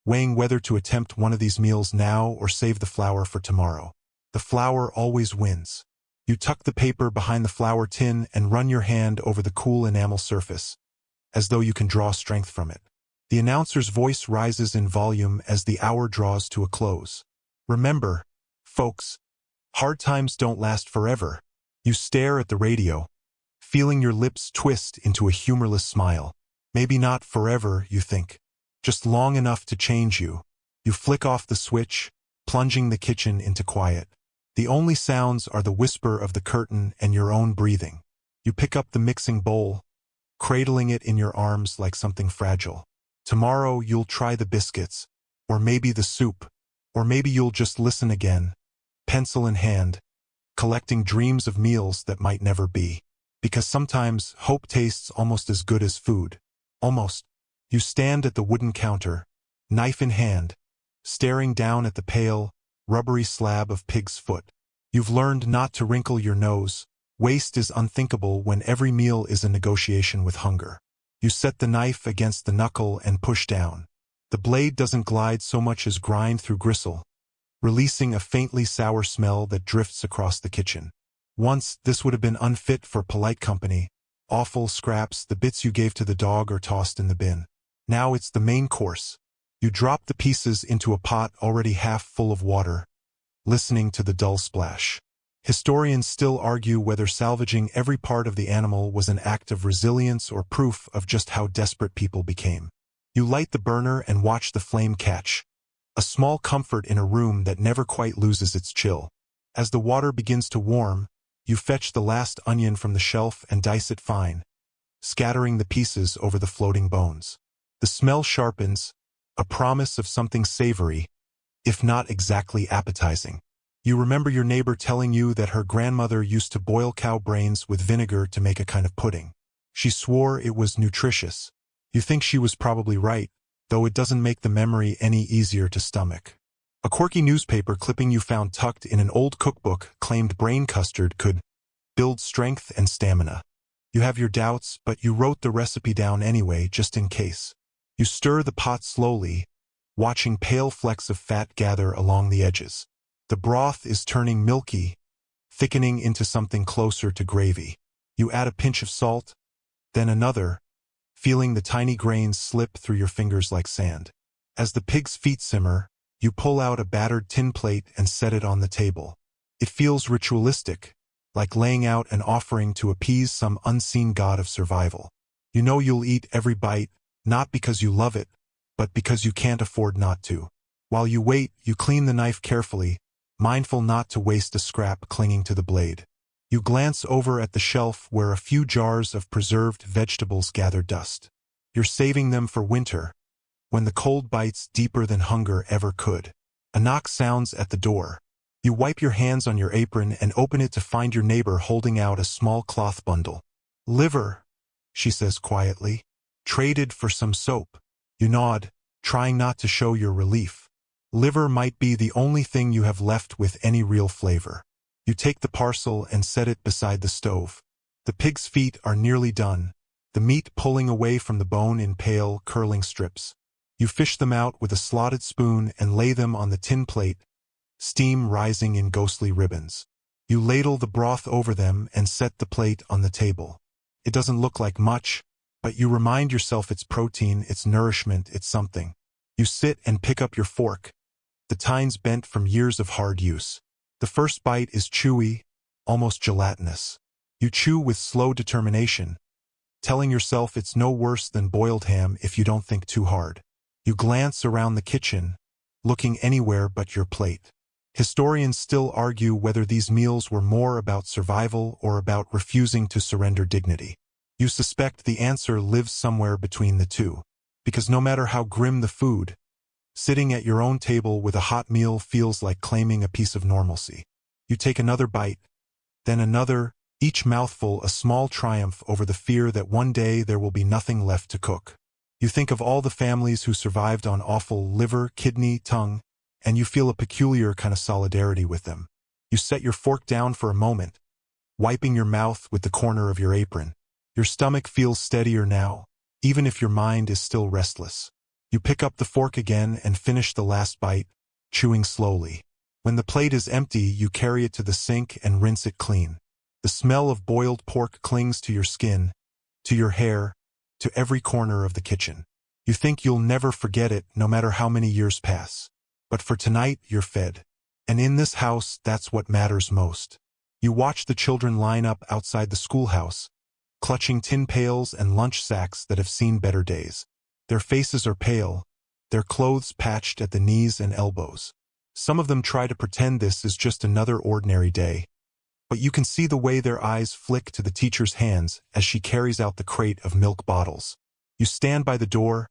weighing whether to attempt one of these meals now or save the flour for tomorrow. The flour always wins. You tuck the paper behind the flour tin and run your hand over the cool enamel surface, as though you can draw strength from it. The announcer's voice rises in volume as the hour draws to a close. Remember, folks, hard times don't last forever. You stare at the radio, feeling your lips twist into a humorless smile. Maybe not forever, you think. Just long enough to change you. You flick off the switch, plunging the kitchen into quiet. The only sounds are the whisper of the curtain and your own breathing. You pick up the mixing bowl, cradling it in your arms like something fragile. Tomorrow you'll try the biscuits, or maybe the soup, or maybe you'll just listen again, pencil in hand, collecting dreams of meals that might never be. Because sometimes hope tastes almost as good as food. Almost. You stand at the wooden counter, knife in hand, staring down at the pale, rubbery slab of pig's foot. You've learned not to wrinkle your nose. Waste is unthinkable when every meal is a negotiation with hunger. You set the knife against the knuckle and push down. The blade doesn't glide so much as grind through gristle, releasing a faintly sour smell that drifts across the kitchen. Once, this would have been unfit for polite company. Awful scraps, the bits you gave to the dog are tossed in the bin. Now it's the main course. You drop the pieces into a pot already half full of water, listening to the dull splash. Historians still argue whether salvaging every part of the animal was an act of resilience or proof of just how desperate people became. You light the burner and watch the flame catch, a small comfort in a room that never quite loses its chill. As the water begins to warm, you fetch the last onion from the shelf and dice it fine, scattering the pieces over the floating bones. The smell sharpens, a promise of something savory, if not exactly appetizing. You remember your neighbor telling you that her grandmother used to boil cow brains with vinegar to make a kind of pudding. She swore it was nutritious. You think she was probably right, though it doesn't make the memory any easier to stomach. A quirky newspaper clipping you found tucked in an old cookbook claimed brain custard could build strength and stamina. You have your doubts, but you wrote the recipe down anyway, just in case. You stir the pot slowly, watching pale flecks of fat gather along the edges. The broth is turning milky, thickening into something closer to gravy. You add a pinch of salt, then another, feeling the tiny grains slip through your fingers like sand. As the pig's feet simmer, you pull out a battered tin plate and set it on the table. It feels ritualistic, like laying out an offering to appease some unseen god of survival. You know you'll eat every bite, not because you love it, but because you can't afford not to. While you wait, you clean the knife carefully, mindful not to waste a scrap clinging to the blade. You glance over at the shelf where a few jars of preserved vegetables gather dust. You're saving them for winter, when the cold bites deeper than hunger ever could. A knock sounds at the door. You wipe your hands on your apron and open it to find your neighbor holding out a small cloth bundle. "Liver," she says quietly. "Traded for some soap." You nod, trying not to show your relief. Liver might be the only thing you have left with any real flavor. You take the parcel and set it beside the stove. The pig's feet are nearly done, the meat pulling away from the bone in pale, curling strips. You fish them out with a slotted spoon and lay them on the tin plate, steam rising in ghostly ribbons. You ladle the broth over them and set the plate on the table. It doesn't look like much, but you remind yourself it's protein, it's nourishment, it's something. You sit and pick up your fork, the tines bent from years of hard use. The first bite is chewy, almost gelatinous. You chew with slow determination, telling yourself it's no worse than boiled ham if you don't think too hard. You glance around the kitchen, looking anywhere but your plate. Historians still argue whether these meals were more about survival or about refusing to surrender dignity. You suspect the answer lives somewhere between the two, because no matter how grim the food, sitting at your own table with a hot meal feels like claiming a piece of normalcy. You take another bite, then another, each mouthful a small triumph over the fear that one day there will be nothing left to cook. You think of all the families who survived on offal liver, kidney, tongue, and you feel a peculiar kind of solidarity with them. You set your fork down for a moment, wiping your mouth with the corner of your apron. Your stomach feels steadier now, even if your mind is still restless. You pick up the fork again and finish the last bite, chewing slowly. When the plate is empty, you carry it to the sink and rinse it clean. The smell of boiled pork clings to your skin, to your hair, to every corner of the kitchen. You think you'll never forget it, no matter how many years pass. But for tonight, you're fed. And in this house, that's what matters most. You watch the children line up outside the schoolhouse, clutching tin pails and lunch sacks that have seen better days. Their faces are pale, their clothes patched at the knees and elbows. Some of them try to pretend this is just another ordinary day, but you can see the way their eyes flick to the teacher's hands as she carries out the crate of milk bottles. You stand by the door,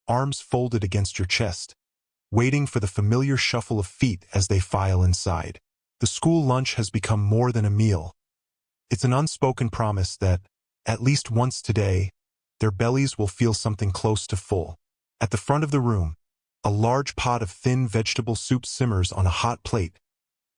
arms folded against your chest, waiting for the familiar shuffle of feet as they file inside. The school lunch has become more than a meal. It's an unspoken promise that, at least once today, their bellies will feel something close to full. At the front of the room, a large pot of thin vegetable soup simmers on a hot plate,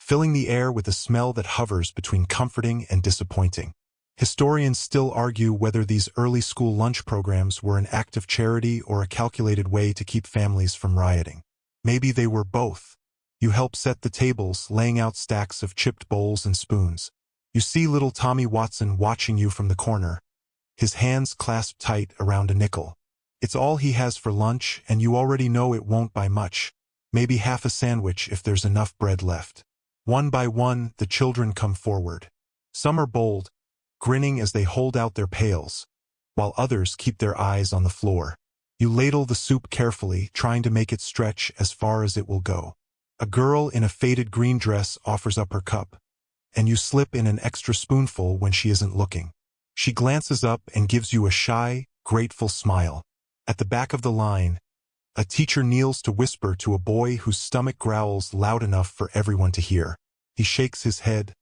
filling the air with a smell that hovers between comforting and disappointing. Historians still argue whether these early school lunch programs were an act of charity or a calculated way to keep families from rioting. Maybe they were both. You help set the tables, laying out stacks of chipped bowls and spoons. You see little Tommy Watson watching you from the corner, his hands clasped tight around a nickel. It's all he has for lunch, and you already know it won't buy much. Maybe half a sandwich if there's enough bread left. One by one, the children come forward. Some are bold, grinning as they hold out their pails, while others keep their eyes on the floor. You ladle the soup carefully, trying to make it stretch as far as it will go. A girl in a faded green dress offers up her cup, and you slip in an extra spoonful when she isn't looking. She glances up and gives you a shy, grateful smile. At the back of the line, a teacher kneels to whisper to a boy whose stomach growls loud enough for everyone to hear. He shakes his head,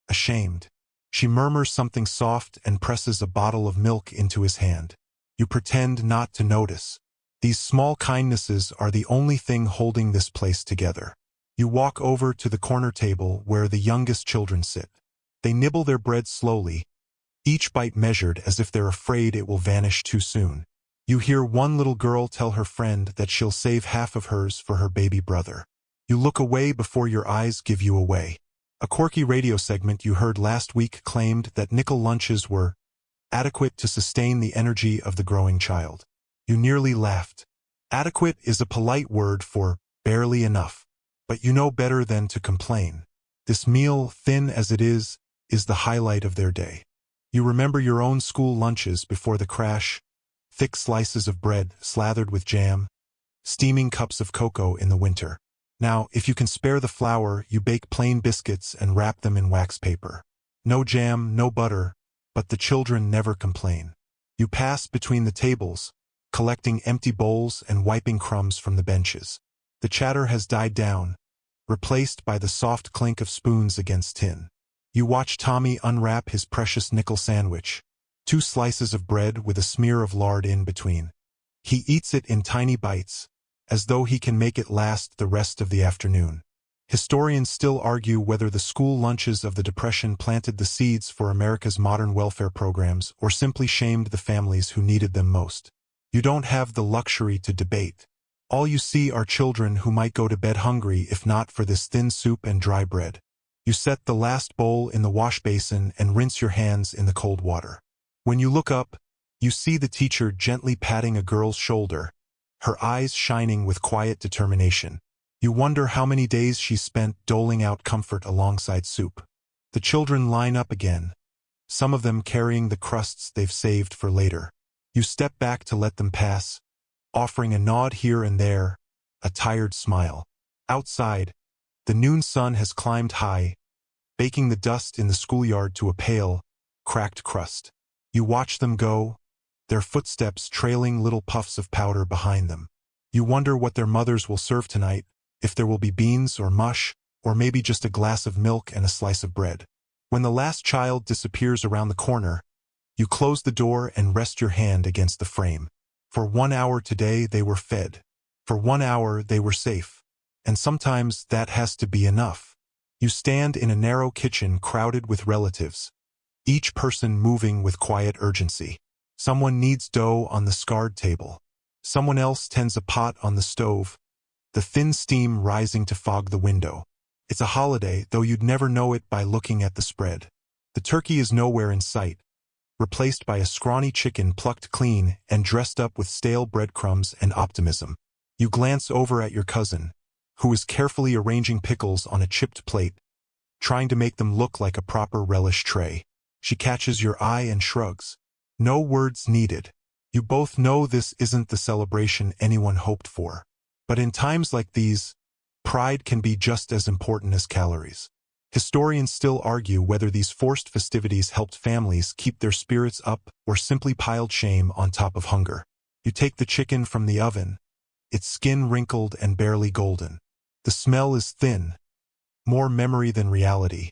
ashamed. She murmurs something soft and presses a bottle of milk into his hand. You pretend not to notice. These small kindnesses are the only thing holding this place together. You walk over to the corner table where the youngest children sit. They nibble their bread slowly, each bite measured as if they're afraid it will vanish too soon. You hear one little girl tell her friend that she'll save half of hers for her baby brother. You look away before your eyes give you away. A quirky radio segment you heard last week claimed that nickel lunches were adequate to sustain the energy of the growing child. You nearly laughed. Adequate is a polite word for barely enough, but you know better than to complain. This meal, thin as it is the highlight of their day. You remember your own school lunches before the crash, thick slices of bread slathered with jam, steaming cups of cocoa in the winter. Now, if you can spare the flour, you bake plain biscuits and wrap them in wax paper. No jam, no butter, but the children never complain. You pass between the tables, collecting empty bowls and wiping crumbs from the benches. The chatter has died down, replaced by the soft clink of spoons against tin. You watch Tommy unwrap his precious nickel sandwich, 2 slices of bread with a smear of lard in between. He eats it in tiny bites, as though he can make it last the rest of the afternoon. Historians still argue whether the school lunches of the Depression planted the seeds for America's modern welfare programs or simply shamed the families who needed them most. You don't have the luxury to debate. All you see are children who might go to bed hungry if not for this thin soup and dry bread. You set the last bowl in the wash basin and rinse your hands in the cold water. When you look up, you see the teacher gently patting a girl's shoulder, her eyes shining with quiet determination. You wonder how many days she's spent doling out comfort alongside soup. The children line up again, some of them carrying the crusts they've saved for later. You step back to let them pass, offering a nod here and there, a tired smile. Outside, the noon sun has climbed high, baking the dust in the schoolyard to a pale, cracked crust. You watch them go, their footsteps trailing little puffs of powder behind them. You wonder what their mothers will serve tonight, if there will be beans or mush, or maybe just a glass of milk and a slice of bread. When the last child disappears around the corner, you close the door and rest your hand against the frame. For 1 hour today they were fed. For 1 hour they were safe. And sometimes that has to be enough. You stand in a narrow kitchen crowded with relatives, each person moving with quiet urgency. Someone kneads dough on the scarred table. Someone else tends a pot on the stove, the thin steam rising to fog the window. It's a holiday, though you'd never know it by looking at the spread. The turkey is nowhere in sight, replaced by a scrawny chicken plucked clean and dressed up with stale breadcrumbs and optimism. You glance over at your cousin, who is carefully arranging pickles on a chipped plate, trying to make them look like a proper relish tray. She catches your eye and shrugs. No words needed. You both know this isn't the celebration anyone hoped for. But in times like these, pride can be just as important as calories. Historians still argue whether these forced festivities helped families keep their spirits up or simply piled shame on top of hunger. You take the chicken from the oven, its skin wrinkled and barely golden. The smell is thin, more memory than reality,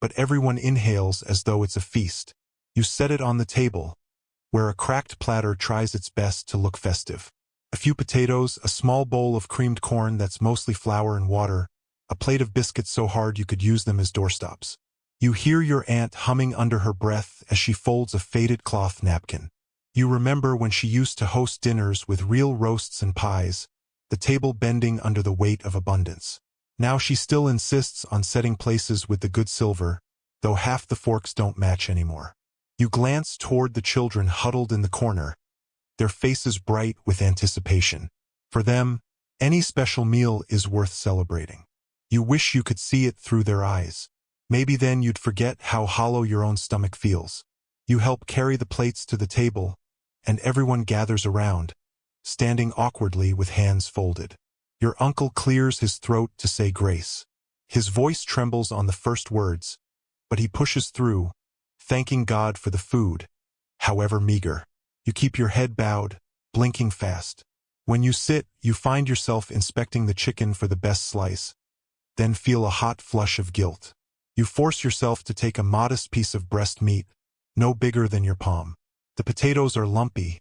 but everyone inhales as though it's a feast. You set it on the table, where a cracked platter tries its best to look festive. A few potatoes, a small bowl of creamed corn that's mostly flour and water, a plate of biscuits so hard you could use them as doorstops. You hear your aunt humming under her breath as she folds a faded cloth napkin. You remember when she used to host dinners with real roasts and pies, the table bending under the weight of abundance. Now she still insists on setting places with the good silver, though half the forks don't match anymore. You glance toward the children huddled in the corner, their faces bright with anticipation. For them, any special meal is worth celebrating. You wish you could see it through their eyes. Maybe then you'd forget how hollow your own stomach feels. You help carry the plates to the table, and everyone gathers around, standing awkwardly with hands folded. Your uncle clears his throat to say grace. His voice trembles on the first words, but he pushes through, thanking God for the food, however meager. You keep your head bowed, blinking fast. When you sit, you find yourself inspecting the chicken for the best slice, then feel a hot flush of guilt. You force yourself to take a modest piece of breast meat, no bigger than your palm. The potatoes are lumpy,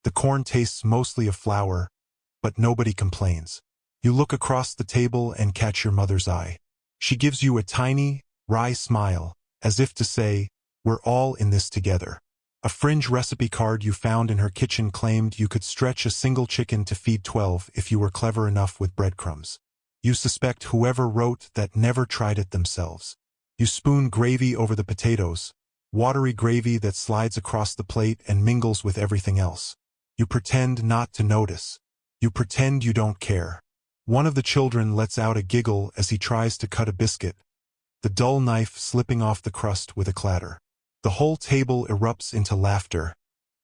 the corn tastes mostly of flour, but nobody complains. You look across the table and catch your mother's eye. She gives you a tiny, wry smile, as if to say, "We're all in this together." A fringe recipe card you found in her kitchen claimed you could stretch a single chicken to feed 12 if you were clever enough with breadcrumbs. You suspect whoever wrote that never tried it themselves. You spoon gravy over the potatoes, watery gravy that slides across the plate and mingles with everything else. You pretend not to notice. You pretend you don't care. One of the children lets out a giggle as he tries to cut a biscuit, the dull knife slipping off the crust with a clatter. The whole table erupts into laughter,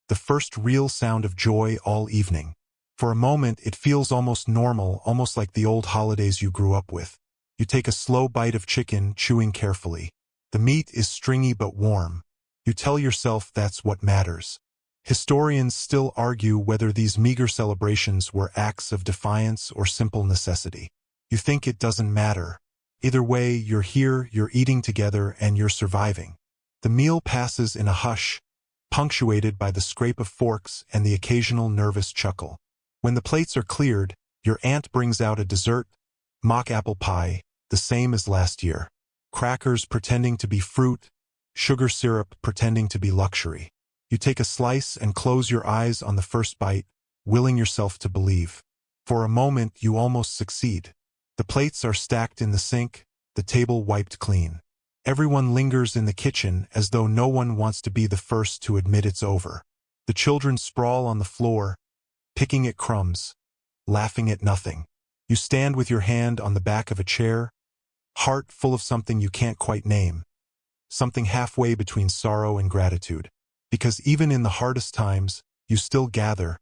the first real sound of joy all evening. For a moment it feels almost normal, almost like the old holidays you grew up with. You take a slow bite of chicken, chewing carefully. The meat is stringy but warm. You tell yourself that's what matters. Historians still argue whether these meager celebrations were acts of defiance or simple necessity. You think it doesn't matter. Either way, you're here, you're eating together, and you're surviving. The meal passes in a hush, punctuated by the scrape of forks and the occasional nervous chuckle. When the plates are cleared, your aunt brings out a dessert, mock apple pie, the same as last year. Crackers pretending to be fruit, sugar syrup pretending to be luxury. You take a slice and close your eyes on the first bite, willing yourself to believe. For a moment, you almost succeed. The plates are stacked in the sink, the table wiped clean. Everyone lingers in the kitchen as though no one wants to be the first to admit it's over. The children sprawl on the floor, picking at crumbs, laughing at nothing. You stand with your hand on the back of a chair, heart full of something you can't quite name, something halfway between sorrow and gratitude. Because even in the hardest times, you still gather,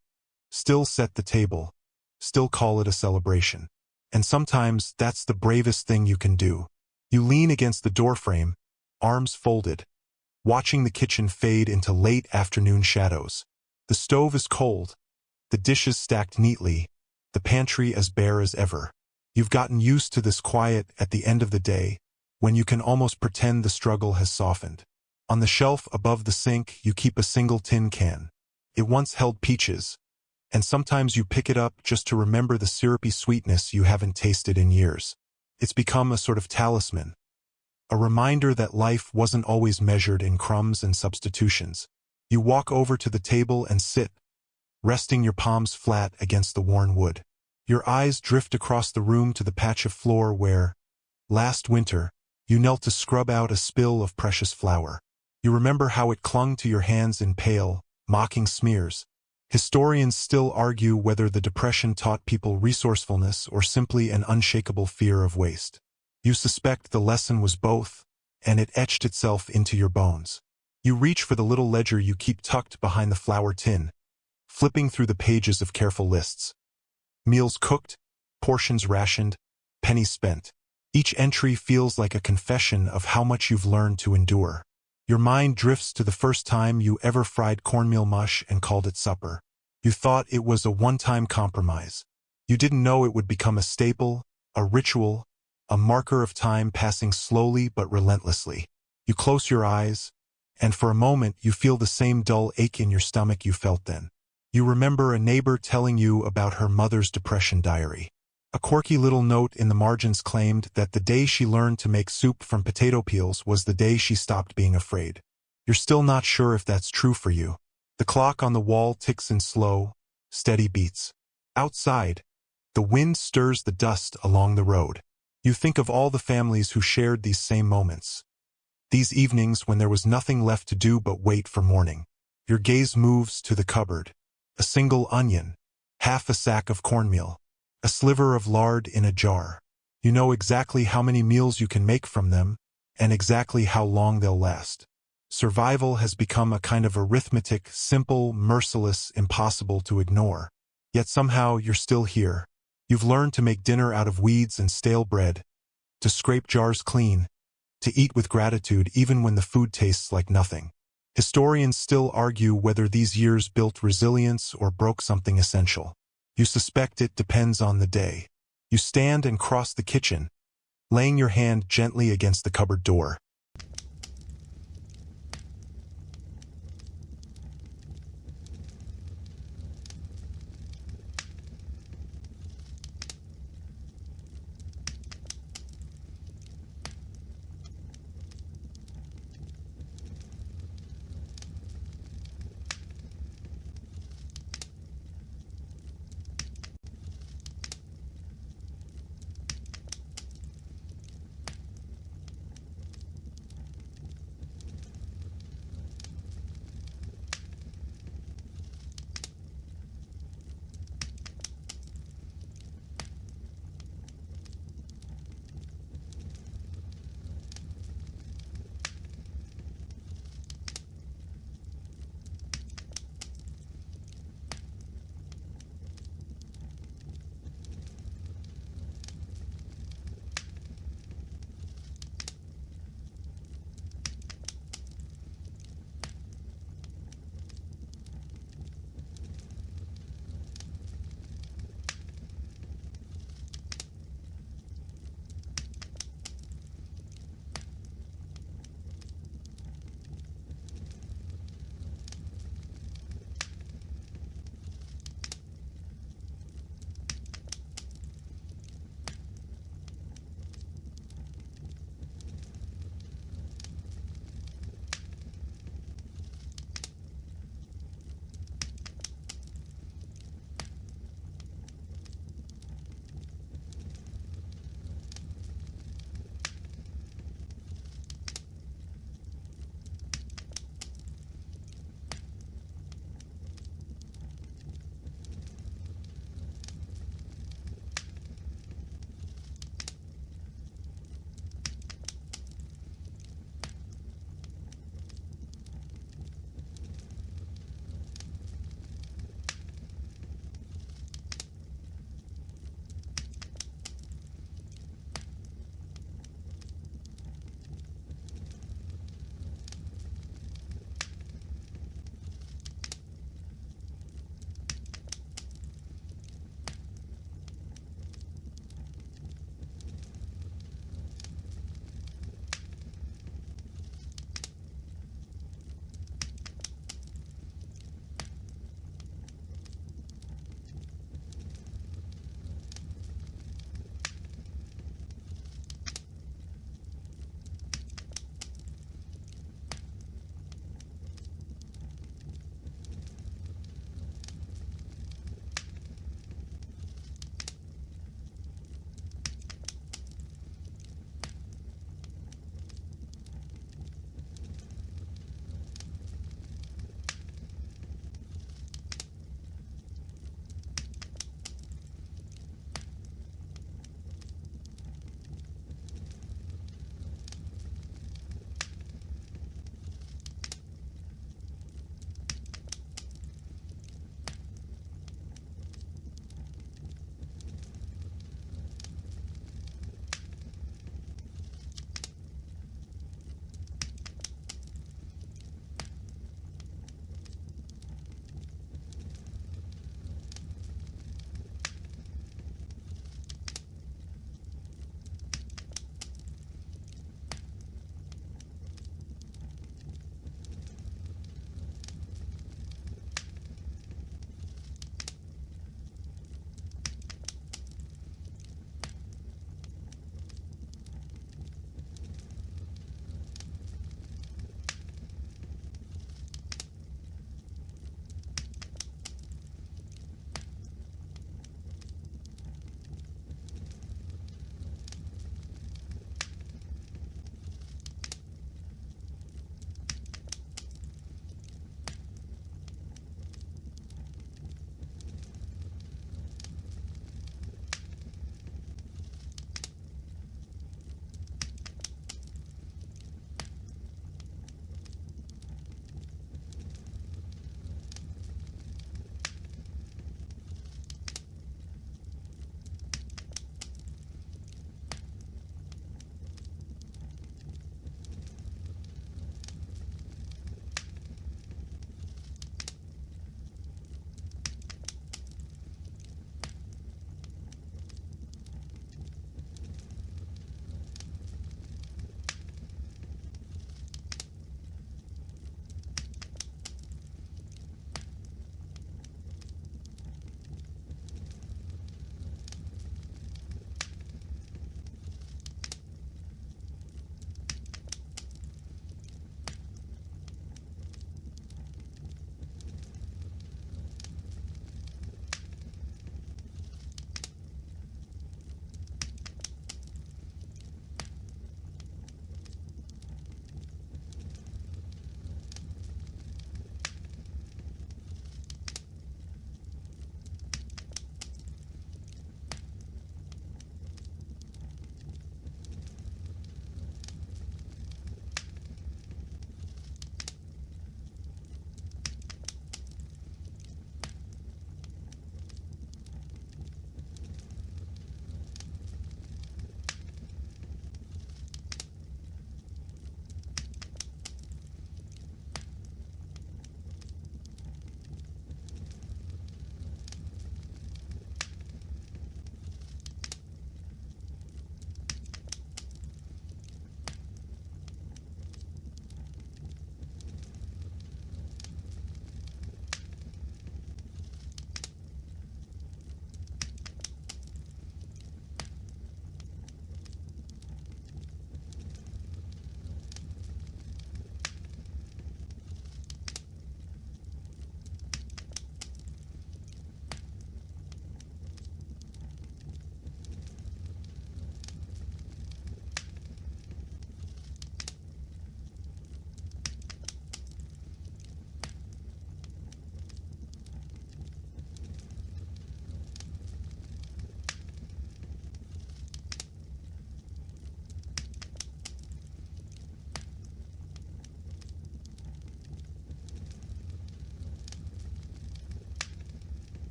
still set the table, still call it a celebration. And sometimes that's the bravest thing you can do. You lean against the doorframe, arms folded, watching the kitchen fade into late afternoon shadows. The stove is cold, the dishes stacked neatly, the pantry as bare as ever. You've gotten used to this quiet at the end of the day, when you can almost pretend the struggle has softened. On the shelf above the sink, you keep a single tin can. It once held peaches, and sometimes you pick it up just to remember the syrupy sweetness you haven't tasted in years. It's become a sort of talisman, a reminder that life wasn't always measured in crumbs and substitutions. You walk over to the table and sit, resting your palms flat against the worn wood. Your eyes drift across the room to the patch of floor where, last winter, you knelt to scrub out a spill of precious flour. You remember how it clung to your hands in pale, mocking smears. Historians still argue whether the Depression taught people resourcefulness or simply an unshakable fear of waste. You suspect the lesson was both, and it etched itself into your bones. You reach for the little ledger you keep tucked behind the flour tin, flipping through the pages of careful lists. Meals cooked, portions rationed, pennies spent. Each entry feels like a confession of how much you've learned to endure. Your mind drifts to the first time you ever fried cornmeal mush and called it supper. You thought it was a one-time compromise. You didn't know it would become a staple, a ritual, a marker of time passing slowly but relentlessly. You close your eyes, and for a moment you feel the same dull ache in your stomach you felt then. You remember a neighbor telling you about her mother's depression diary. A quirky little note in the margins claimed that the day she learned to make soup from potato peels was the day she stopped being afraid. You're still not sure if that's true for you. The clock on the wall ticks in slow, steady beats. Outside, the wind stirs the dust along the road. You think of all the families who shared these same moments. These evenings when there was nothing left to do but wait for morning. Your gaze moves to the cupboard. A single onion, half a sack of cornmeal, a sliver of lard in a jar. You know exactly how many meals you can make from them, and exactly how long they'll last. Survival has become a kind of arithmetic, simple, merciless, impossible to ignore. Yet somehow you're still here. You've learned to make dinner out of weeds and stale bread, to scrape jars clean, to eat with gratitude even when the food tastes like nothing. Historians still argue whether these years built resilience or broke something essential. You suspect it depends on the day. You stand and cross the kitchen, laying your hand gently against the cupboard door.